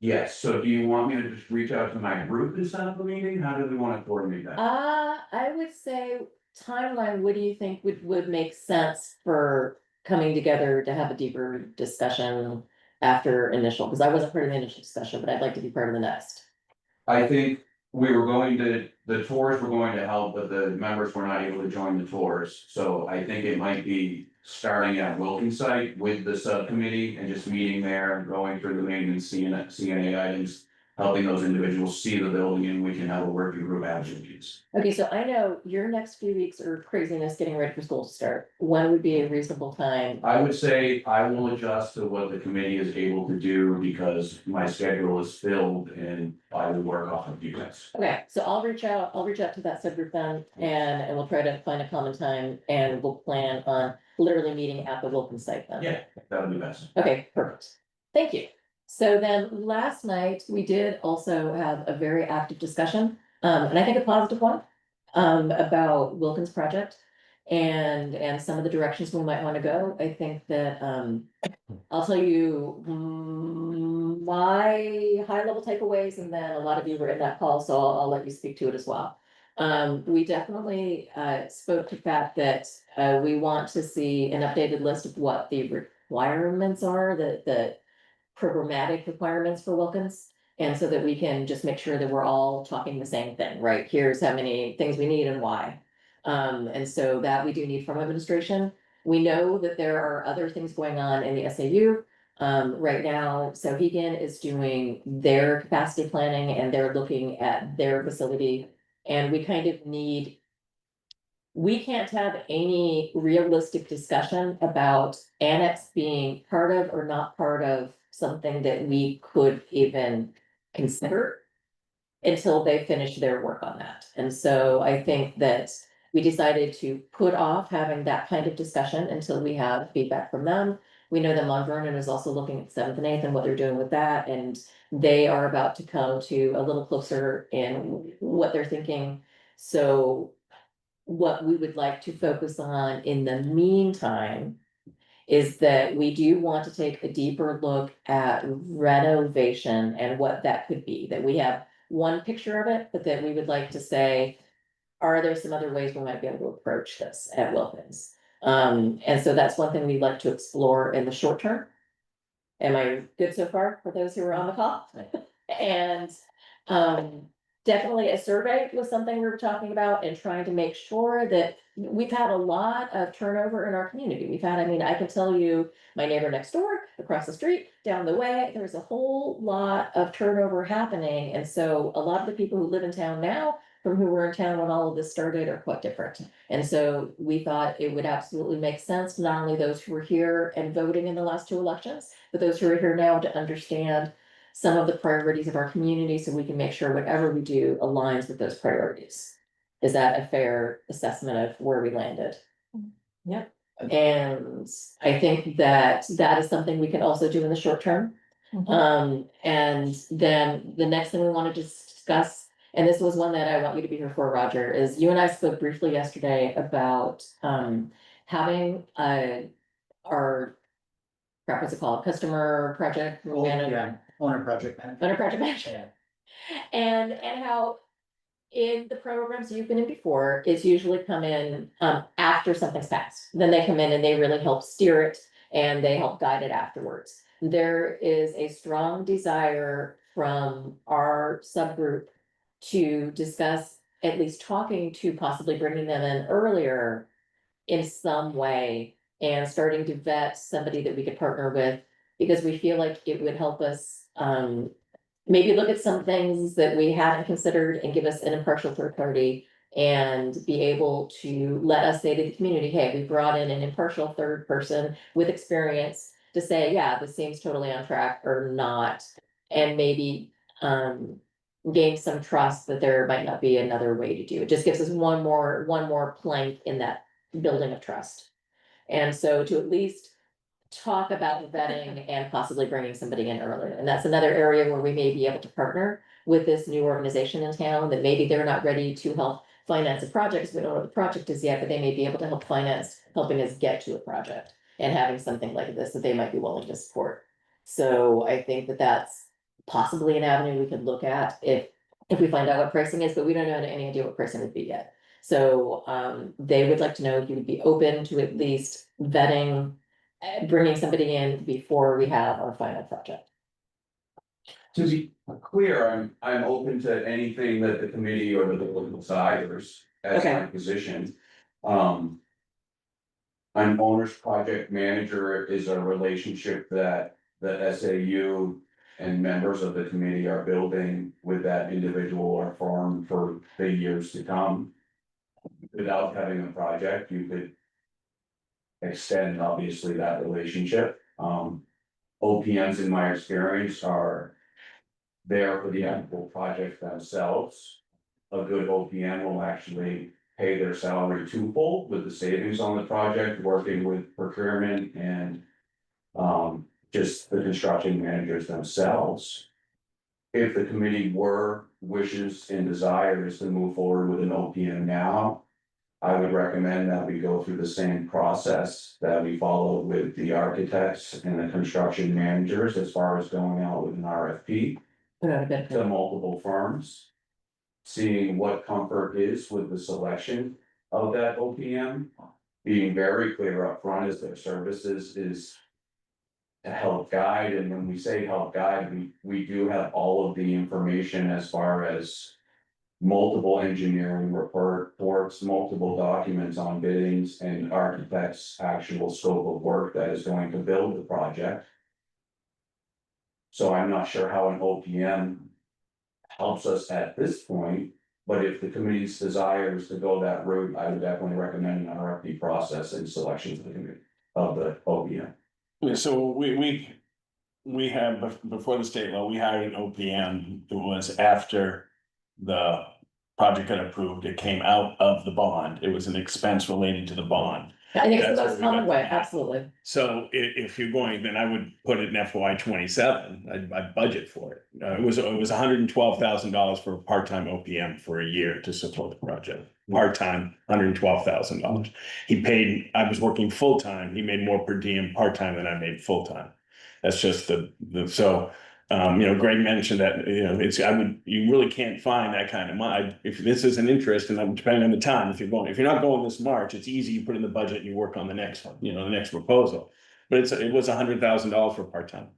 Yes, so do you want me to just reach out to my group and set up a meeting? How do we want to coordinate that?
I would say timeline, what do you think would make sense for coming together to have a deeper discussion after initial, because I wasn't part of the initial discussion, but I'd like to be part of the next.
I think the tours were going to help, but the members were not able to join the tours. So I think it might be starting at Wilkins site with the subcommittee and just meeting there and going through the maintenance CNA items. Helping those individuals see the building and we can have a working group activities.
Okay, so I know your next few weeks are craziness getting ready for school to start. When would be a reasonable time?
I would say I will adjust to what the committee is able to do because my schedule is filled and I will work off of you guys.
Okay, so I'll reach out to that subgroup then, and we'll try to find a common time, and we'll plan on literally meeting at the Wilkins site then.
Yeah, that would be best.
Okay, perfect. Thank you. So then last night, we did also have a very active discussion, and I think a positive one, about Wilkins project and some of the directions we might want to go. I think that, I'll tell you, my high level takeaways, and then a lot of you were in that call, so I'll let you speak to it as well. We definitely, spoke to the fact that, we want to see an updated list of what the requirements are, the programmatic requirements for Wilkins. And so that we can just make sure that we're all talking the same thing, right? Here's how many things we need and why. And so that we do need from administration. We know that there are other things going on in the SAU. Right now, Sohegan is doing their capacity planning and they're looking at their facility. And we kind of need, we can't have any realistic discussion about annex being part of or not part of something that we could even consider until they finish their work on that. And so I think that we decided to put off having that kind of discussion until we have feedback from them. We know that Mount Vernon is also looking at 7th and 8th and what they're doing with that, and they are about to come to a little closer in what they're thinking. So what we would like to focus on in the meantime is that we do want to take a deeper look at renovation and what that could be, that we have one picture of it, but that we would like to say, are there some other ways we might be able to approach this at Wilkins? And so that's one thing we'd like to explore in the short term. Am I good so far for those who are on the call? And, definitely a survey was something we were talking about and trying to make sure that we've had a lot of turnover in our community. We've had, I mean, I can tell you, my neighbor next door, across the street, down the way, there's a whole lot of turnover happening. And so a lot of the people who live in town now from who were in town when all of this started are quite different. And so we thought it would absolutely make sense, not only those who were here and voting in the last two elections, but those who are here now to understand some of the priorities of our community so we can make sure whatever we do aligns with those priorities. Is that a fair assessment of where we landed?
Yep.
And I think that that is something we can also do in the short term. And then the next thing we wanted to discuss, and this was one that I want you to be here for, Roger, is you and I spoke briefly yesterday about having our, crap, what's it called, customer project manager,
Yeah, owner project manager.
owner project manager. And how in the programs you've been in before, it's usually come in after something's passed. Then they come in and they really help steer it and they help guide it afterwards. There is a strong desire from our subgroup to discuss, at least talking to possibly bringing them in earlier in some way and starting to vet somebody that we could partner with, because we feel like it would help us maybe look at some things that we haven't considered and give us an impartial third party and be able to let us say to the community, hey, we brought in an impartial third person with experience to say, yeah, this seems totally on track or not. And maybe gain some trust that there might not be another way to do it. Just gives us one more plank in that building of trust. And so to at least talk about vetting and possibly bringing somebody in earlier. And that's another area where we may be able to partner with this new organization in town, that maybe they're not ready to help finance a project, because we don't know what the project is yet, but they may be able to help finance, helping us get to a project and having something like this that they might be willing to support. So I think that that's possibly an avenue we could look at if we find out what pricing is, but we don't know any idea what pricing would be yet. So they would like to know if you would be open to at least vetting, bringing somebody in before we have our final project.
To be clear, I'm open to anything that the committee or the board desires as my
Okay.
position. An owner's project manager is a relationship that the SAU and members of the committee are building with that individual or firm for the years to come. Without having a project, you could extend obviously that relationship. OPMs in my experience are there for the actual project themselves. A good OPM will actually pay their salary twofold with the savings on the project, working with procurement and just the construction managers themselves. If the committee wishes and desires to move forward with an OPM now, I would recommend that we go through the same process that we followed with the architects and the construction managers as far as going out with an RFP
Put out a bid.
to multiple firms. Seeing what comfort is with the selection of that OPM, being very clear up front as their services is to help guide, and when we say help guide, we do have all of the information as far as multiple engineering reports, multiple documents on biddings and architects' actual scope of work that is going to build the project. So I'm not sure how an OPM helps us at this point, but if the committee's desire is to go that route, I would definitely recommend an RFP process and selection of the committee of the OPM.
Yeah, so we have, before the state law, we hired an OPM. It was after the project got approved. It came out of the bond. It was an expense related to the bond.
I think it's the
That's
most
where we
common
got
way,
the-
absolutely.
So if you're going, then I would put it in FY 27. I'd budget for it. It was $112,000 for a part-time OPM for a year to support the project. Part-time, $112,000. He paid, I was working full-time. He made more per diem part-time than I made full-time. That's just so, Greg mentioned that, you really can't find that kind of money. If this is an interest, and I'm depending on the time, if you're not going this March, it's easy, you put in the budget and you work on the next one, the next proposal. But it was $100,000 for part-time.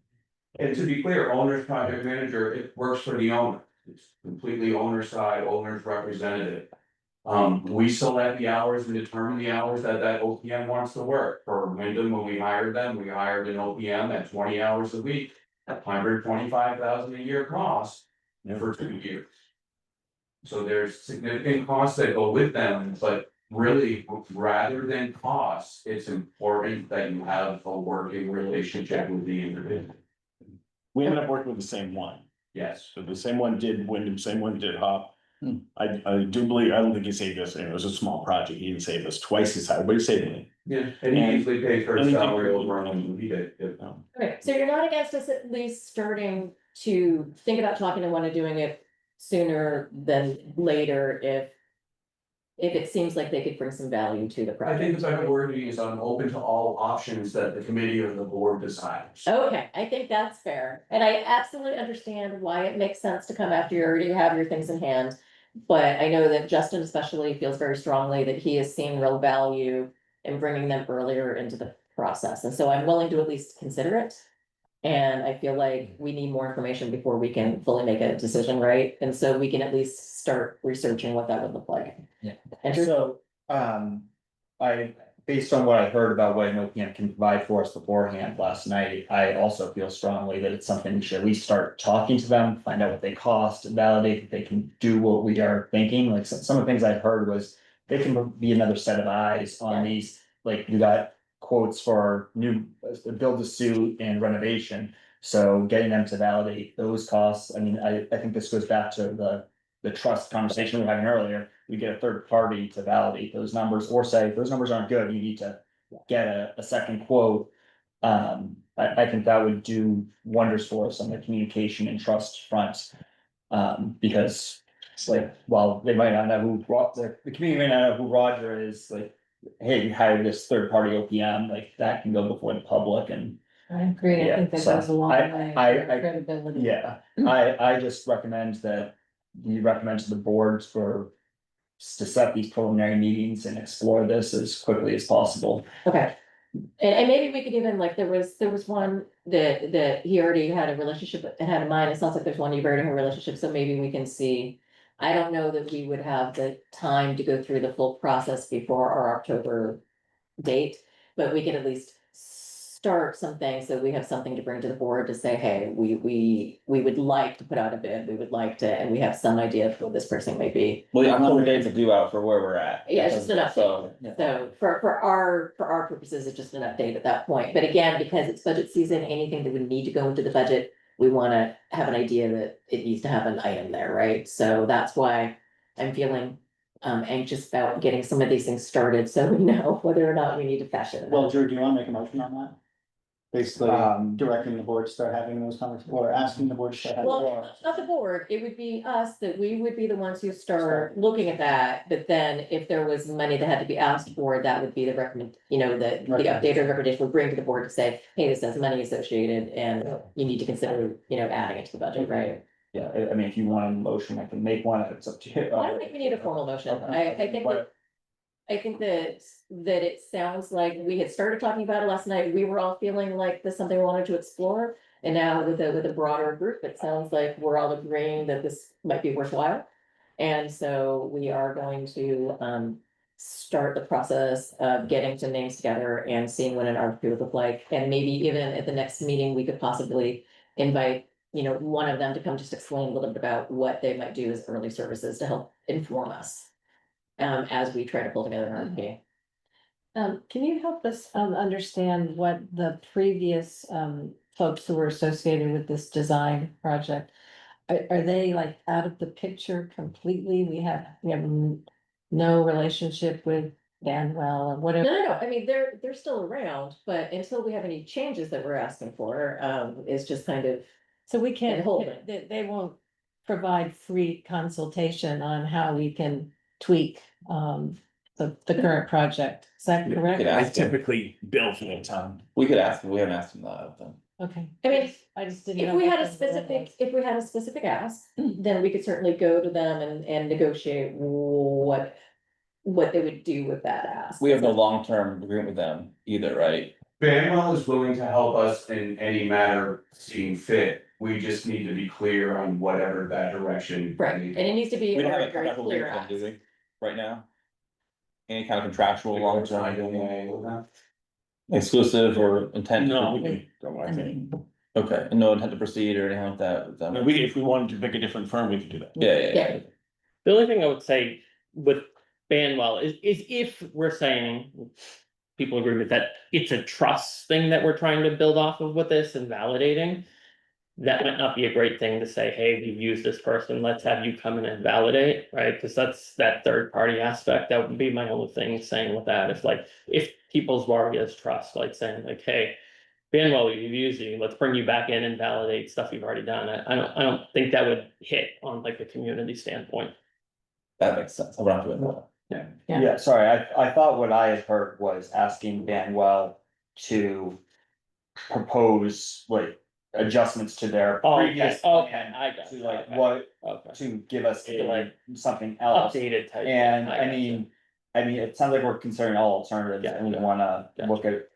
And to be clear, owner's project manager, it works for the owner. It's completely owner side, owner's representative. We select the hours and determine the hours that OPM wants to work. For Wyndham, when we hired them, we hired an OPM at 20 hours a week. $125,000 a year cost for 2 years. So there's significant costs that go with them, but really, rather than costs, it's important that you have a working relationship with the individual.
We ended up working with the same one.
Yes.
So the same one did Wyndham, same one did Hop. I do believe, I don't think he saved us, and it was a small project, he didn't save us twice as high, but he saved me.
Yeah, and he usually pays for his
And he did-
salary over on he did.
Okay, so you're not against us at least starting to think about talking to one and doing it sooner than later if it seems like they could bring some value to the
I think
project.
the better wording is I'm open to all options that the committee or the board decides.
Okay, I think that's fair, and I absolutely understand why it makes sense to come after you already have your things in hand. But I know that Justin especially feels very strongly that he has seen real value in bringing them earlier into the process, and so I'm willing to at least consider it. And I feel like we need more information before we can fully make a decision, right? And so we can at least start researching what that would look like.
Yeah.
Andrew?
So, based on what I heard about what an OPM can provide for us beforehand last night, I also feel strongly that it's something we should at least start talking to them, find out what they cost, validate that they can do what we are thinking. Like some of the things I heard was they can be another set of eyes on
Yeah.
these, like you got quotes for new build to suit and renovation. So getting them to validate those costs, I mean, I think this goes back to the trust conversation we were having earlier. We get a third party to validate those numbers or say, those numbers aren't good, you need to get a second quote. I think that would do wonders for us on the communication and trust front. Because it's like, while they might not know the community may not know who Roger is, like, hey, we hired this third party OPM, like that can go before the public and.
I agree, I
Yeah,
think that
so
goes a long
I-
way.
I-
for
I-
credibility.
Yeah, I just recommend that you recommend to the boards to set these preliminary meetings and explore this as quickly as possible.
Okay. And maybe we could even, like, there was one that he already had a relationship and had in mind. It sounds like there's one you've already had a relationship, so maybe we can see. I don't know that we would have the time to go through the full process before our October date, but we can at least start some things so we have something to bring to the board to say, hey, we would like to put out a bid, we would like to, and we have some idea of who this person may be.
Well, October date's a due out for where we're at.
Yeah, it's just an update.
So,
So for our purposes, it's just an update at that point. But again, because it's budget season, anything that would need to go into the budget, we wanna have an idea that it needs to have an item there, right? So that's why I'm feeling anxious about getting some of these things started, so we know whether or not we need to fashion it.
Well, Drew, do you wanna make a motion on that? Basically,
Um,
directing the board to start having those conversations, or asking the board to start having.
Well, not the board, it would be us, that we would be the ones who start looking at that, but then if there was money that had to be asked for, that would be the recommend, the updated recommendation would bring to the board to say, hey, this has money associated and you need to consider, adding it to the budget, right?
Yeah, I mean, if you want a motion, I can make one, it's up to you.
I don't think we need a formal motion, I think that it sounds like we had started talking about it last night, we were all feeling like this is something we wanted to explore. And now with a broader group, it sounds like we're all agreeing that this might be worthwhile. And so we are going to start the process of getting some names together and seeing what an RFP would look like. And maybe even at the next meeting, we could possibly invite, one of them to come just explain a little bit about what they might do as early services to help inform us. As we try to pull together an RFP.
Can you help us understand what the previous folks who were associated with this design project? Are they like out of the picture completely? We have no relationship with Danwell or
No,
whatever.
no, I mean, they're still around, but until we have any changes that we're asking for, it's just kind of.
So we can't,
And hold it.
they won't provide free consultation on how we can tweak the current project. Is that correct?
could
I
ask them.
typically bill for the time.
We could ask them, we haven't asked them that of them.
Okay.
I mean,
I just didn't.
If
know
we
what
had a
the-
specific, if we had a specific ask, then we could certainly go to them and negotiate what they would do with that ask.
We have no long-term agreement with them either, right?
Banwell is willing to help us in any matter seeing fit. we just need to be clear on whatever that direction.
Right, and it needs to be
We don't have
very,
a
very
contractual
clear.
agreement,
as-
do we, right now? Any kind of contractual long-term, exclusive or intent?
No, we can go, I
I
think.
mean,
Okay, and no intent to proceed or anything like that with them?
No, we, if we wanted to pick a different firm, we could do that.
Yeah.
The only thing I would say with Banwell is if we're saying. People agree with that, it's a trust thing that we're trying to build off of with this and validating. That might not be a great thing to say, hey, we've used this person, let's have you come in and validate, right? Cause that's that third party aspect, that would be my only thing saying with that, if like, if people's already has trust, like saying like, hey. Banwell, we've used you, let's bring you back in and validate stuff you've already done, I don't think that would hit on like a community standpoint.
That makes sense, I'm not doing that.
Yeah.
Yeah, sorry, I thought what I had heard was asking Banwell to propose like adjustments to their
Oh,
previous
okay,
plan.
I got
To
you,
like
okay.
what,
Okay,
to give us
To, like,
something else.
updated type.
And
I
I
gotcha.
mean, it sounds like we're considering all alternatives and we
Gotcha.
wanna
Gotcha.
look at.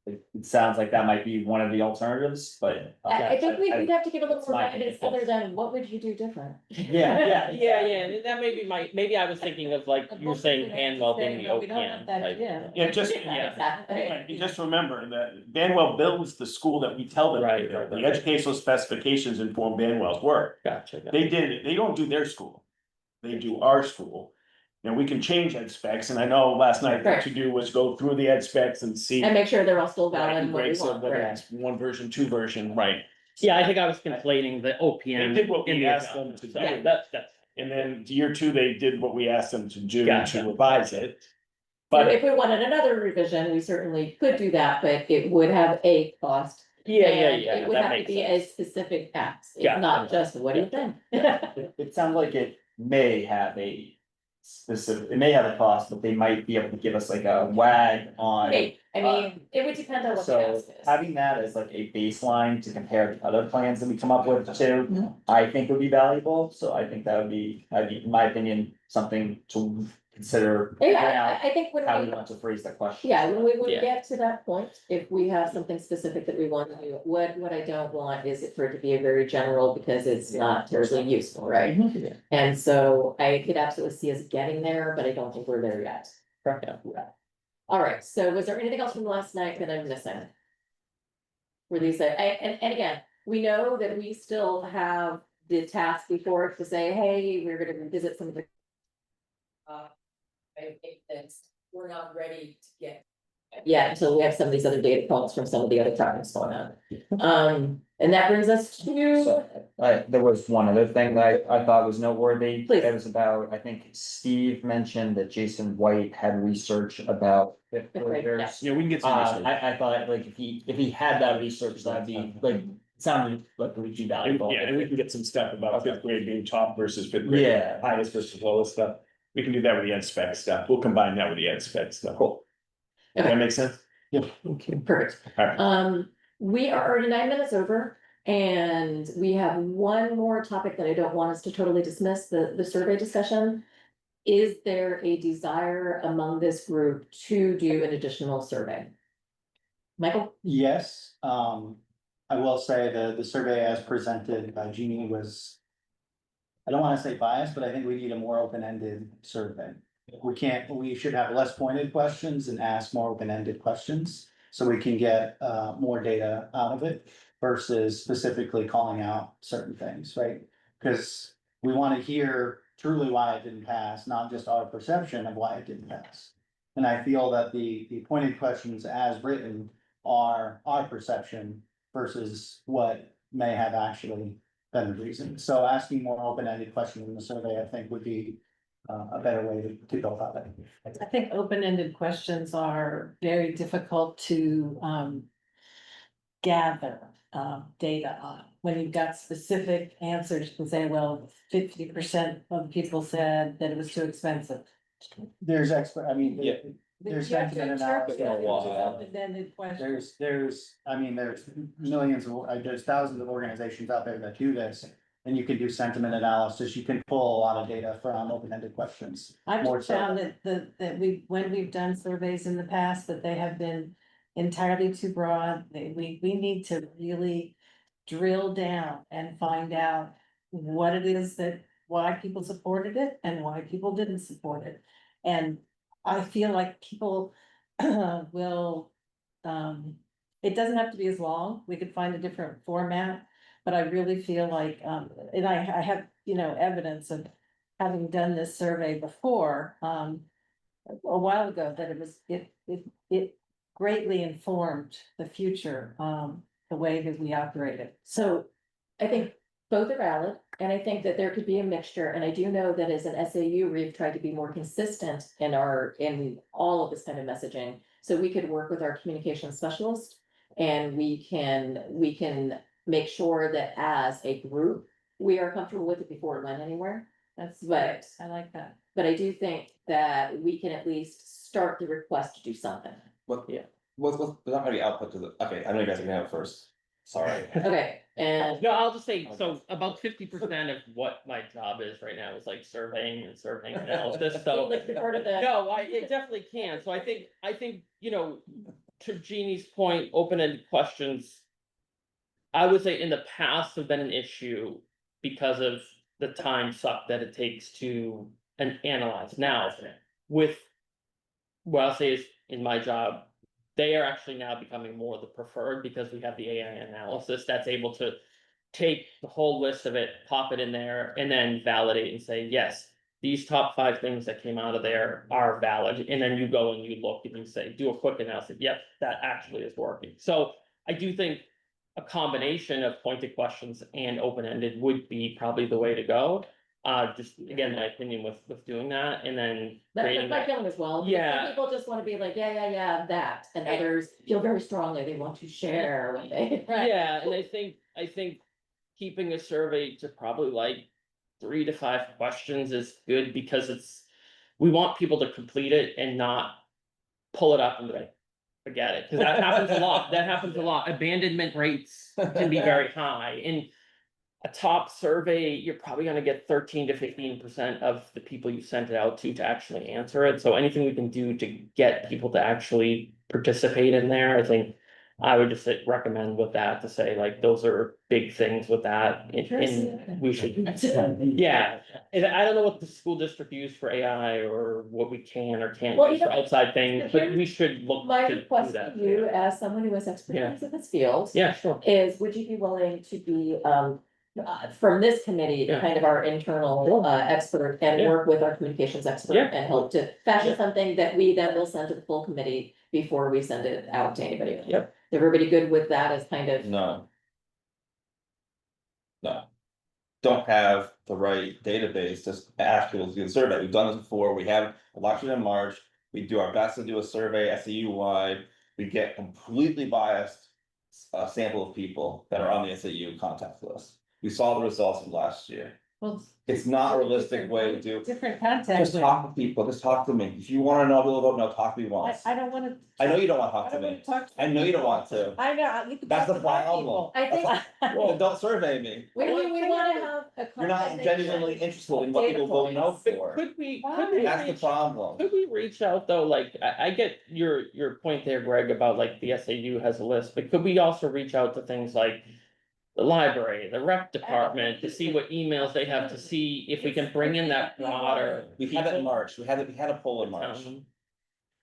It sounds like that might be one of the alternatives, but.
I think we'd have to give a little
That's
more
my
guidance
opinion.
other than what would you do different?
Yeah,
Yeah, that may be maybe I was thinking of like, you're saying Banwell being the
We don't have
OPM
that,
type.
yeah.
Yeah, just,
Yeah.
Exactly.
you just remember that Banwell builds the school that we tell them to
Right,
build.
right,
The
right.
educational specifications inform Banwell's work.
Gotcha.
They don't do their school. They do our school. And we can change ed specs, and I know last night what to do was go through the ed specs and see.
And make sure they're all still
Right,
valid
and
and what we
Greg said
want,
whether
right?
it's one version, two version, right?
Yeah, I think I was conflating the OPM.
They did what we
in the
asked them
adjustment.
to
So
do.
That's.
And then year two, they did what we asked them to do
Gotcha.
to revise it.
So
But
if we wanted another revision, we certainly could do that, but it would have a cost.
Yeah,
and
yeah,
It would
that
have to
makes
be
sense.
a specific ask, it's
Gotcha.
not just, what do you think?
It sounds like it may have a specific, it may have a cost, but they might be able to give us like a wag on.
Hey, I mean, it would depend on what the
So
ask is.
having that as like a baseline to compare to other plans that we come up with too, I think would be valuable, so I think that would be, in my opinion, something to consider. figuring out
I think when
How we
we,
want to phrase that question.
yeah, when we
Yeah.
get to that point, if we have something specific that we want to do, what I don't want is it for it to be a very general, because it's not terribly useful, right?
Yeah.
And so I could absolutely see us getting there, but I don't think we're there yet.
Yeah.
All right, so was there anything else from last night that I'm missing? Were these, and again, we know that we still have the task before us to say, hey, we're gonna revisit some of the. I think that we're not ready to get. Yeah, until we have some of these other data points from some of the other projects going on. And that brings us to,
So, there was one other thing that I thought was noteworthy.
Please.
It was about, I think Steve mentioned that Jason White had research about fifth
Fifth grade,
graders.
yeah, we can get some. research.
I thought like if he had that research, that'd be like, it sounded like it would be
And,
valuable.
yeah, and we can get some stuff about
Okay.
fifth grade being top versus fifth grade.
Yeah.
Highest versus lowest stuff. We can do that with the ed spec stuff. We'll combine that with the ed spec stuff.
Cool.
Does that make sense?
perfect.
Alright.
We are already 9 minutes over. And we have one more topic that I don't want us to totally dismiss, the survey discussion. Is there a desire among this group to do an additional survey? Michael?
Yes, I will say the survey as presented by Jeannie was. I don't wanna say biased, but I think we need a more open-ended survey. We should have less pointed questions and ask more open-ended questions. So we can get more data out of it versus specifically calling out certain things, right? Cause we wanna hear truly why it didn't pass, not just our perception of why it didn't pass. And I feel that the pointed questions as written are our perception versus what may have actually been the reason. So asking more open-ended questions in the survey, I think would be a better way to go about it.
I think open-ended questions are very difficult to gather data on. When you've got specific answers to say, well, 50% of people said that it was too expensive.
There's I mean,
Yeah.
there's
You have to
sentiment
interpret
analysis.
it as
Yeah.
open-ended questions.
There's millions there's thousands of organizations out there that do this. And you can do sentiment analysis, you can pull a lot of data from open-ended questions.
I've
More
just
so.
found that when we've done surveys in the past, that they have been entirely too broad. We need to really drill down and find out what it is why people supported it and why people didn't support it. And I feel like people will, it doesn't have to be as long, we could find a different format. But I really feel like, and I have, evidence of having done this survey before, a while ago, that it greatly informed the future, the way that we operated.
So I think both are valid, and I think that there could be a mixture, and I do know that as an SAU, we've tried to be more consistent in all of this kind of messaging. So we could work with our communication specialist, and we can make sure that as a group, we are comfortable with it before it went anywhere. But
I like that.
But I do think that we can at least start the request to do something.
What,
Yeah.
what's not gonna be output to the, okay, I know you guys are gonna have it first, sorry.
Okay, and
No, I'll just say, so about 50% of what my job is right now is like surveying and surveying analysis, so.
like the part of the.
No, it definitely can, so I think, to Jeannie's point, open-ended questions. I would say in the past have been an issue because of the time suck that it takes to analyze. Now, with what I'll say is in my job, they are actually now becoming more the preferred because we have the AI analysis that's able to take the whole list of it, pop it in there, and then validate and say, yes, these top 5 things that came out of there are valid. And then you go and you look and you say, do a quick analysis. Yep, that actually is working. So I do think a combination of pointed questions and open-ended would be probably the way to go. Just again, my opinion with doing that, and then
That's
creating
my
that.
feeling as well. Because
Yeah.
Some people just wanna be like, yeah, that, and others feel very strongly they want to share what they.
Yeah, and I think keeping a survey to probably like 3 to 5 questions is good because we want people to complete it and not pull it up and be like, forget it, because that happens a lot. That happens a lot. Abandonment rates can be very high. In a top survey, you're probably gonna get 13 to 15% of the people you sent it out to actually answer it. So anything we can do to get people to actually participate in there, I think I would just recommend with that to say like, those are big things with that. And we should, yeah. And I don't know what the school district used for AI or what we can or can't
Well,
use for outside things, but we should look
My
to do
request
that.
to you, as someone who has expertise in this field.
Yeah, sure.
Is would you be willing to be, from this committee,
Yeah.
kind of our internal, expert and
Yeah.
work with our communications expert
Yeah.
and help to fashion
Yeah.
something that we then will send to the full committee before we send it out to anybody else?
Yep.
Is everybody good with that as kind of?
No. No. Don't have the right database to ask people to do the survey. We've done this before. We have election in March. We do our best to do a survey SAU wide. We get completely biased. Sample of people that are on the SAU contact list. We saw the results of last year.
Well,
It's not a realistic way to do.
different context.
Just talk to people, just talk to me. If you wanna know, we'll vote, no, talk to me once.
I don't wanna.
I know you don't wanna
I
talk to
don't wanna
me.
talk.
I know you don't want to.
I know. You can
That's
talk
the
to my
problem.
people.
I think
Well, don't survey me.
we wanna have a.
You're not
conversation.
genuinely interested in what people vote no
But
for.
could we
That's the
reach,
problem.
could we reach out though, like, I get your point there, Greg, about like the SAU has a list, but could we also reach out to things like the library, the rec department, to see what emails they have, to see if we can bring in that broader.
We had it in
people?
March. We had a poll in March.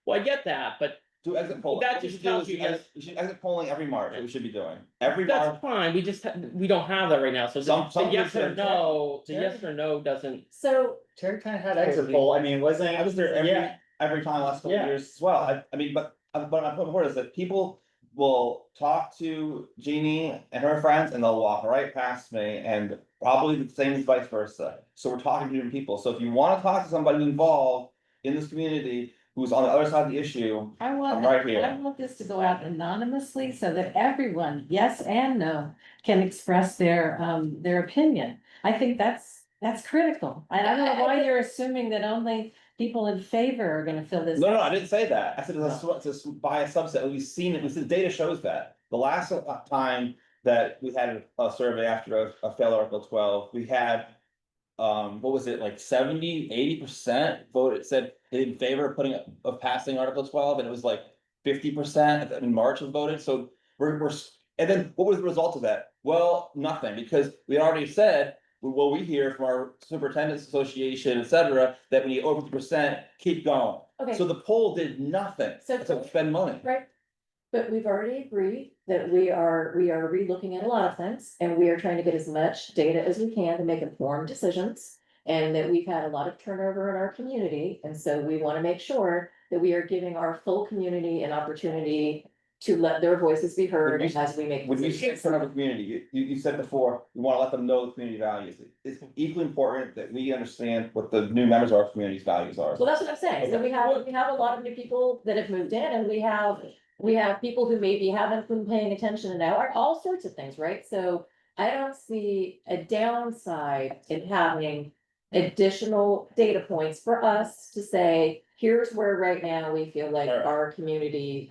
Well, I get that, but
Do exit polling.
That
What we
just
should do
tells
is
you, yes.
we should exit polling every March, what we should be doing. Every
that's
March,
fine, we don't have that right now, so
Some
the yes or
groups
no, the
have-
yes or no doesn't.
So,
Terry kind of had exit poll, I mean, wasn't.
I was there
Yeah.
every time last couple
Yeah.
years as well. I mean, but my point before is that people will talk to Jeannie and her friends and they'll walk right past me, and probably the same as vice versa. So we're talking to different people. So if you wanna talk to somebody involved in this community who's on the other side of the issue,
I want,
I'm right here.
I want this to go out anonymously so that everyone, yes and no, can express their opinion. I think that's critical. I don't know why you're assuming that only people in favor are gonna fill this.
no, I didn't say that. I said it's by a subset. We've seen it. The data shows that. The last time that we had a survey after a failed Article 12, we had. What was it, like 70-80% voted, said in favor of passing Article 12, and it was like 50% in March was voted, so we're And then what was the result of that? Well, nothing, because we already said, well, we hear from our superintendent's association, et cetera, that when you over 50%, keep going.
Okay.
So the poll did nothing,
So-
except spend money.
Right. But we've already agreed that we are relooking at a lot of things, and we are trying to get as much data as we can to make informed decisions. And that we've had a lot of turnover in our community, and so we want to make sure that we are giving our full community an opportunity to let their voices be heard as we make
When you say
decisions.
turn over the community, you said before, you wanna let them know the community values. It's equally important that we understand what the new members of our community's values are.
Well, that's what I'm saying, so we have a lot of new people that have moved in, and we have people who maybe haven't been paying attention and now are all sorts of things, right? So I don't see a downside in having additional data points for us to say, here's where right now we feel like
Alright.
our community,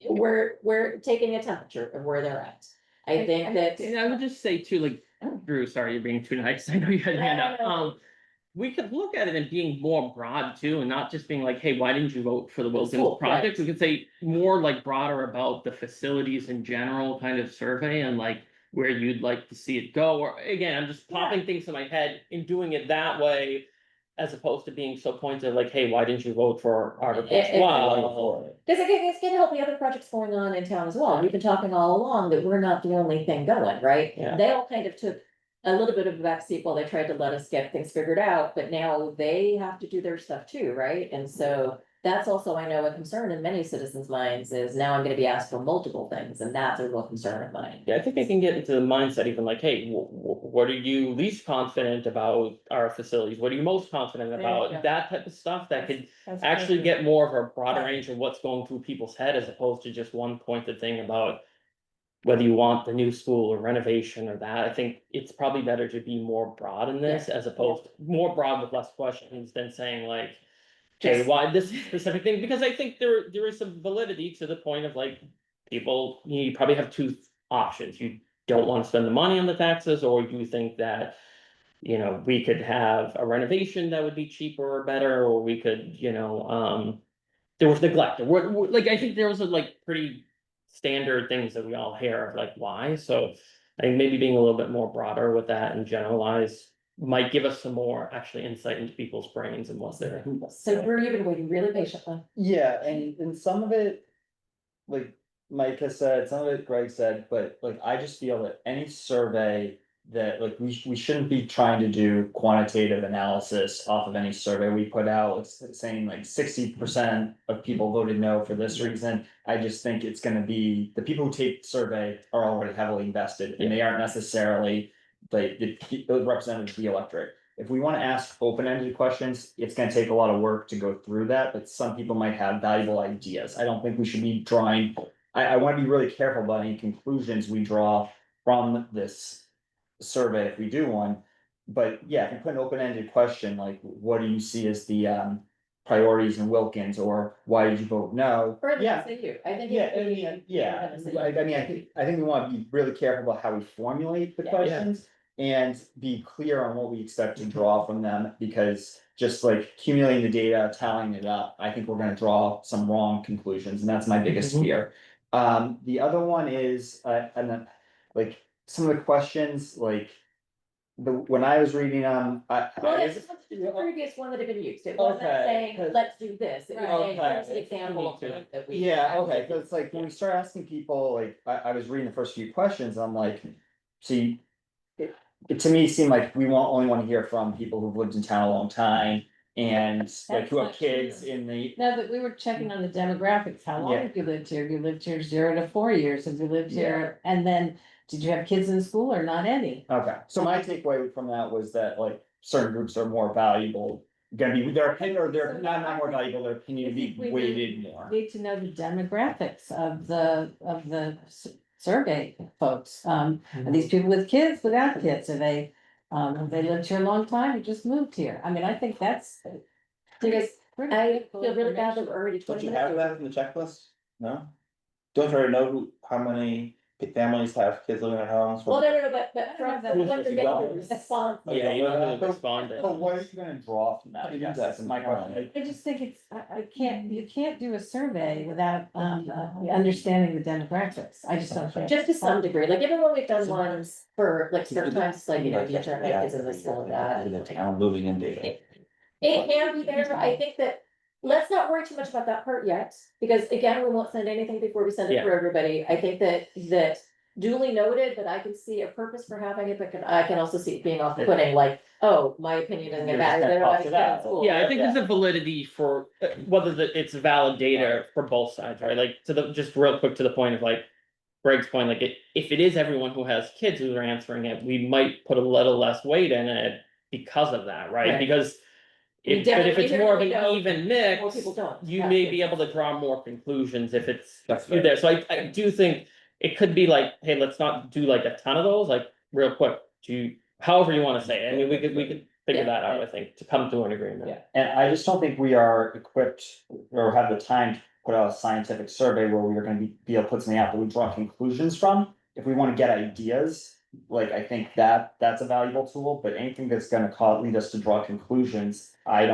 we're taking a temperature of where they're at. I think that.
And I would just say too, like, Drew, sorry, you're being too nice. I know you had your hand up.
No.
We could look at it and being more broad too, and not just being like, hey, why didn't you vote for the Wilkins
School, right.
project? We could say more like broader about the facilities in general kind of survey and like where you'd like to see it go. Or again, I'm just popping things in my head and doing it that way. As opposed to being so pointed like, hey, why didn't you vote for Article
Eh, eh,
12?
Because it's gonna help the other projects going on in town as well. We've been talking all along that we're not the only thing going, right?
Yeah.
They all kind of took a little bit of a backseat while they tried to let us get things figured out, but now they have to do their stuff too, right? And so that's also, I know, a concern in many citizens' minds is now I'm gonna be asked for multiple things, and that's a real concern of mine.
Yeah, I think I can get into the mindset even like, hey, what are you least confident about our facilities? What are you most confident
There you
about?
go.
That type of stuff that could
That's
actually
perfect.
get more of a broader
Yeah.
range of what's going through people's head as opposed to just one pointed thing about whether you want the new school or renovation or that. I think it's probably better to be more broad in this as opposed to more broad with less questions than saying like, okay,
Just-
why this specific thing? Because I think there is some validity to the point of like, people, you probably have two options. You don't want to spend the money on the taxes, or you think that, you know, we could have a renovation that would be cheaper or better, or we could, you know, there was neglect, or like, I think there was a like pretty standard things that we all hear of like, why? So I think maybe being a little bit more broader with that and generalize might give us some more actually insight into people's brains and what they're.
So Drew, you've been waiting really patiently.
Yeah, and some of it, like Mike has said, some of it Greg said, but like I just feel that any survey that like we shouldn't be trying to do quantitative analysis off of any survey we put out. It's saying like 60% of people voted no for this reason. I just think it's gonna be, the people who take the survey are already heavily invested and they aren't necessarily like the representatives of the electorate. If we wanna ask open-ended questions, it's gonna take a lot of work to go through that, but some people might have valuable ideas. I don't think we should be drawing. I wanna be really careful about any conclusions we draw from this survey if we do one. But yeah, if you put an open-ended question, like what do you see as the priorities in Wilkins, or why did you vote no?
Or at
Yeah,
least say you, I think.
yeah,
it would be-
yeah,
we're gonna say
I mean, I think we wanna be really careful about how we formulate the
Yeah.
questions. And be clear on what we expect to draw from them, because just like accumulating the data, tallying it up, I think we're gonna draw some wrong conclusions, and that's my biggest
Mhm.
fear. The other one is, and then, like, some of the questions, like. When I was reading,
Well, it's the previous one that had been used, it wasn't
Okay,
saying,
'cause-
let's do this, it was saying,
Okay.
here's an example of one that we.
Yeah, okay, so it's like when we start asking people, like, I was reading the first few questions, I'm like, see. It to me seemed like we only want to hear from people who've lived in town a long time and like who have
That's not
kids
true.
in the.
No, but we were checking on the demographics. How long
Yeah.
have you lived here? You lived here 0 to 4 years. Have you lived here? And then, did you have kids in school or not any?
Okay, so my takeaway from that was that like certain groups are more valuable, gonna be their opinion, or they're not more valuable, their opinion to be weighted more.
Need to know the demographics of the survey folks. Are these people with kids, without kids? Are they, have they lived here a long time or just moved here? I mean, I think that's.
Because I
critical
feel really bad that
information.
we're already
Don't
20
you
minutes
have
over.
that in the checklist? No? Don't you already know how many families have kids living in their homes.
Well, no, but from
that
what you're getting
going.
response.
Yeah, you don't really respond to.
But what are you gonna draw from that? I guess that's my question.
I just think it's, you can't do a survey without, understanding the demographics. I just don't think.
Just to some degree, like even when we've done ones for like certain times, like, you know, the internet kids in the school and that.
The town moving in data.
It can be there, I think that, let's not worry too much about that part yet, because again, we won't send anything before we send it
Yeah.
for everybody. I think that duly noted, that I can see a purpose for having it, but I can also see it being off-putting, like, oh, my opinion doesn't get
You're
back.
just gonna toss it out.
Yeah, I think there's a validity for whether it's valid data for both sides, right? Like just real quick to the point of like Greg's point, like if it is everyone who has kids who are answering it, we might put a little less weight in it because of that, right?
Right.
Because
We
but if
definitely
it's more of an
know
even
More
mix,
people don't.
you
have
may
kids.
be able to draw more conclusions if it's
That's
you're there. So I do think it could be like, hey, let's not do like a ton of those, like real quick, however you wanna say it. I mean, we could figure
Yeah.
that out, I think, to come to an agreement.
Yeah, and I just don't think we are equipped or have the time to put out a scientific survey where we are gonna be able to put something out that we draw conclusions from. If we wanna get ideas, like, I think that's a valuable tool, but anything that's gonna lead us to draw conclusions, I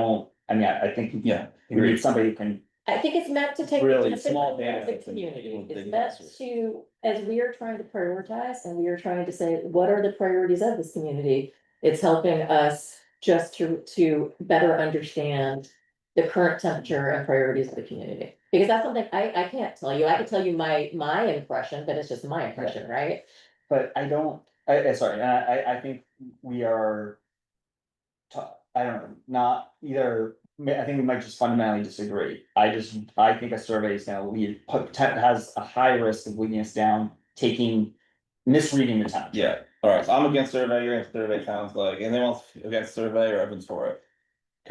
think.
Yeah,
We need somebody who can,
I think it's meant to take.
Really
the
small
temperature of
data
the
sets and
community.
give them
It's
big
meant
answers.
to, as we are trying to prioritize and we are trying to say, what are the priorities of this community? It's helping us just to better understand the current temperature and priorities of the community. Because that's something I can't tell you. I can tell you my impression, but it's just my impression, right?
but I don't, sorry, I think we are. I don't know, not either, I think we might just fundamentally disagree. I think a survey is gonna has a high risk of leading us down, misreading the temperature.
Yeah, alright, so I'm against survey, you're against survey, sounds like, anyone else against survey or everyone's for it?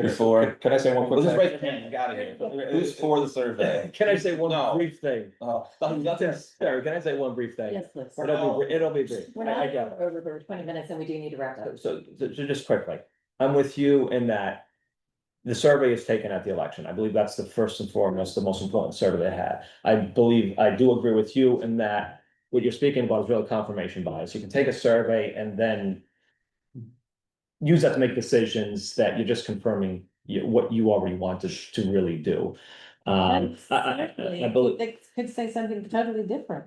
Before,
Can I say one quick
let's just
thing?
raise your hand, get out of here, who's for the survey?
Can I say one
No.
brief thing?
Oh, nothing's.
Sarah, can I say one brief thing?
Yes, please.
It'll be brief.
We're
I
not
get it.
over for 20 minutes and we do need to wrap up.
So just quickly, I'm with you in that. The survey is taken at the election. I believe that's the first and foremost, the most important survey they had. I do agree with you in that what you're speaking about is really confirmation bias. You can take a survey and then. Use that to make decisions that you're just confirming what you already wanted to really do. I believe.
They could say something totally different.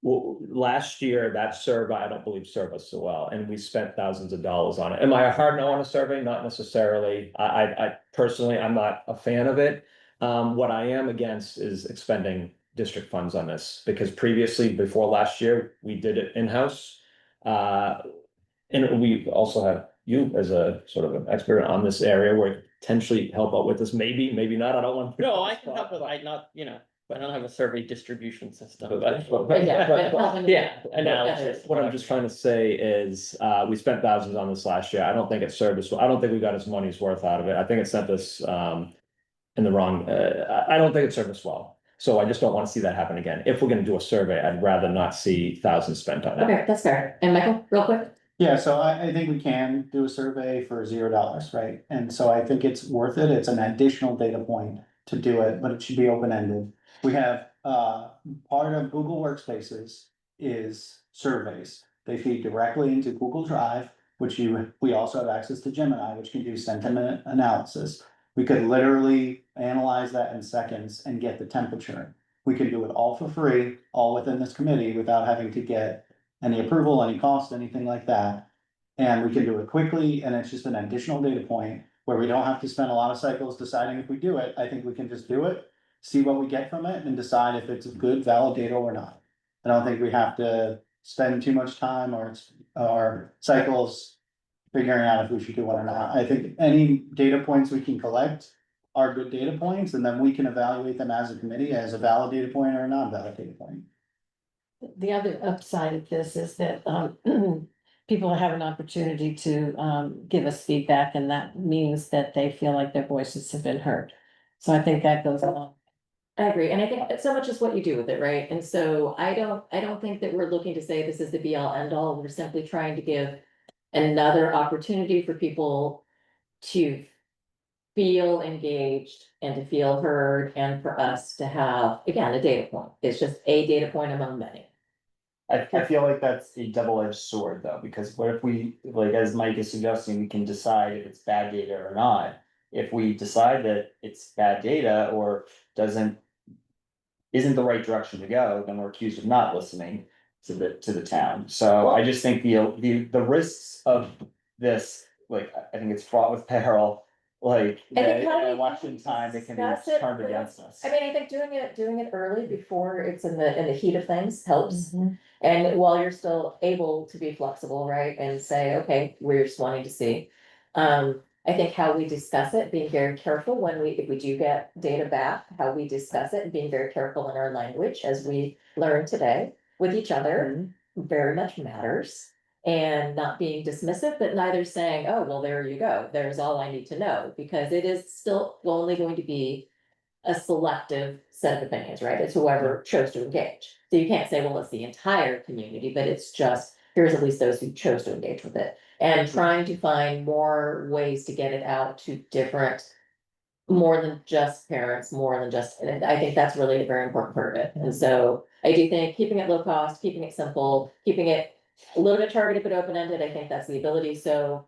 Well, last year, that survey, I don't believe served us so well, and we spent thousands of dollars on it. Am I a hard no on a survey? Not necessarily. I personally, I'm not a fan of it. What I am against is expending district funds on this, because previously, before last year, we did it in-house. And we also have you as a sort of an expert on this area where you potentially help out with this, maybe not, I don't want.
No, I can help with, I don't have a survey distribution system, but.
But
Yeah, analysis.
what I'm just trying to say is, we spent thousands on this last year. I don't think it served us well. I don't think we got his money's worth out of it. I think it sent us, in the wrong, I don't think it served us well. So I just don't want to see that happen again. If we're gonna do a survey, I'd rather not see thousands spent on it.
Okay, that's fair. And Michael, real quick?
Yeah, so I think we can do a survey for $0, right? And so I think it's worth it. It's an additional data point to do it, but it should be open-ended. We have, part of Google Workspaces is surveys. They feed directly into Google Drive, we also have access to Gemini, which can do sentiment analysis. We could literally analyze that in seconds and get the temperature. We can do it all for free, all within this committee without having to get any approval, any cost, anything like that. And we can do it quickly, and it's just an additional data point where we don't have to spend a lot of cycles deciding if we do it. I think we can just do it, see what we get from it, and decide if it's a good, valid data or not. I don't think we have to spend too much time or cycles figuring out if we should do one or not. I think any data points we can collect are good data points, and then we can evaluate them as a committee as a valid data point or a non-valid data point.
The other upside of this is that, people have an opportunity to, give us feedback, and that means that they feel like their voices have been heard. So I think that goes along.
I agree, and I think so much is what you do with it, right? And so I don't think that we're looking to say this is the be all end all. We're simply trying to give another opportunity for people to feel engaged and to feel heard, and for us to have, again, a data point. It's just a data point among many.
I feel like that's a double-edged sword though, because what if we, like, as Mike is suggesting, we can decide if it's bad data or not. If we decide that it's bad data or doesn't. Isn't the right direction to go, then we're accused of not listening to the town. So I just think the risks of this, like, I think it's fraught with peril. Like,
I think how
at
we
election time, it can
discuss
be
it,
turned
yeah.
against us.
I mean, I think doing it early before it's in the heat of things helps.
Mhm.
And while you're still able to be flexible, right, and say, okay, we're just wanting to see. I think how we discuss it, being very careful if we do get data back, how we discuss it and being very careful in our language as we learned today with each other very much matters. And not being dismissive, but neither saying, oh, well, there you go, there's all I need to know, because it is still only going to be a selective set of opinions, right? It's whoever chose to engage. So you can't say, well, it's the entire community, but it's just, here's at least those who chose to engage with it. And trying to find more ways to get it out to different, more than just parents, more than just, and I think that's really a very important part of it. And so I do think keeping it low cost, keeping it simple, keeping it a little bit targeted but open-ended, I think that's the ability. So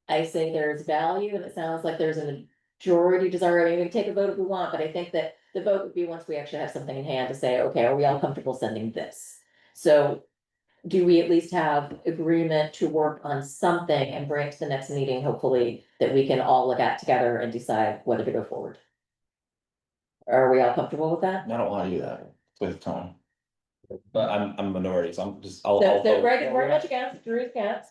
I say there's value, and it sounds like there's a majority desire. I mean, we can take a vote if we want, but I think that the vote would be once we actually have something in hand to say, okay, are we all comfortable sending this? So do we at least have agreement to work on something and bring it to the next meeting, hopefully, that we can all look at together and decide whether to go forward? Are we all comfortable with that?
I don't wanna do that with Tom. But I'm minority, so I'm just, I'll
So
vote.
Greg is very much against, Drew is against.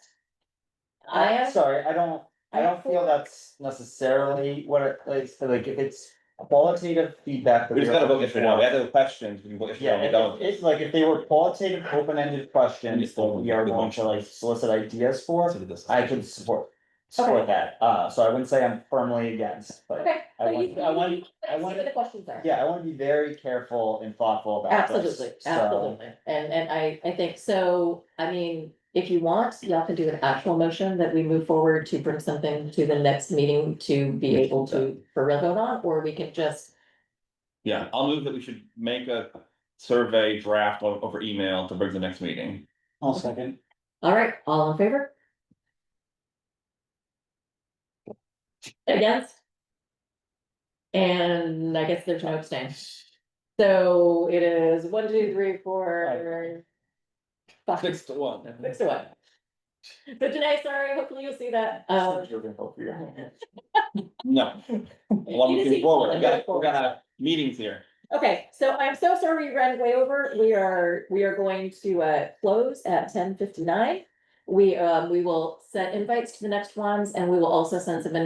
I am.
Sorry, I don't feel that's necessarily what it, like, if it's qualitative feedback. that
We just
we're
gotta vote
looking
yes or no, we
for.
have the questions, we can vote yes or no, we
Yeah,
don't.
it's like if they were qualitative, open-ended questions that we are going to like solicit ideas for, I could support that. So I wouldn't say I'm firmly against, but
Okay.
I want,
Let's see what the questions are.
yeah, I want to be very careful and thoughtful about this.
Absolutely,
So,
absolutely. And I think so, I mean, if you want, y'all can do an actual motion that we move forward to bring something to the next meeting to be able to, for real vote on, or we could just.
Yeah, I'll move that we should make a survey draft over email to bring to the next meeting.
I'll second.
All right, all in favor? Against? And I guess there's no abstain. So it is 1, 2, 3, 4. 5,
6 to 1.
6 to 1. So Janae, sorry, hopefully you'll see that.
you're gonna vote for your.
No, well, I'm looking forward, we gotta have meetings here.
Okay, so I'm so sorry we ran way over. We are going to close at 10:59. We will set invites to the next ones, and we will also send some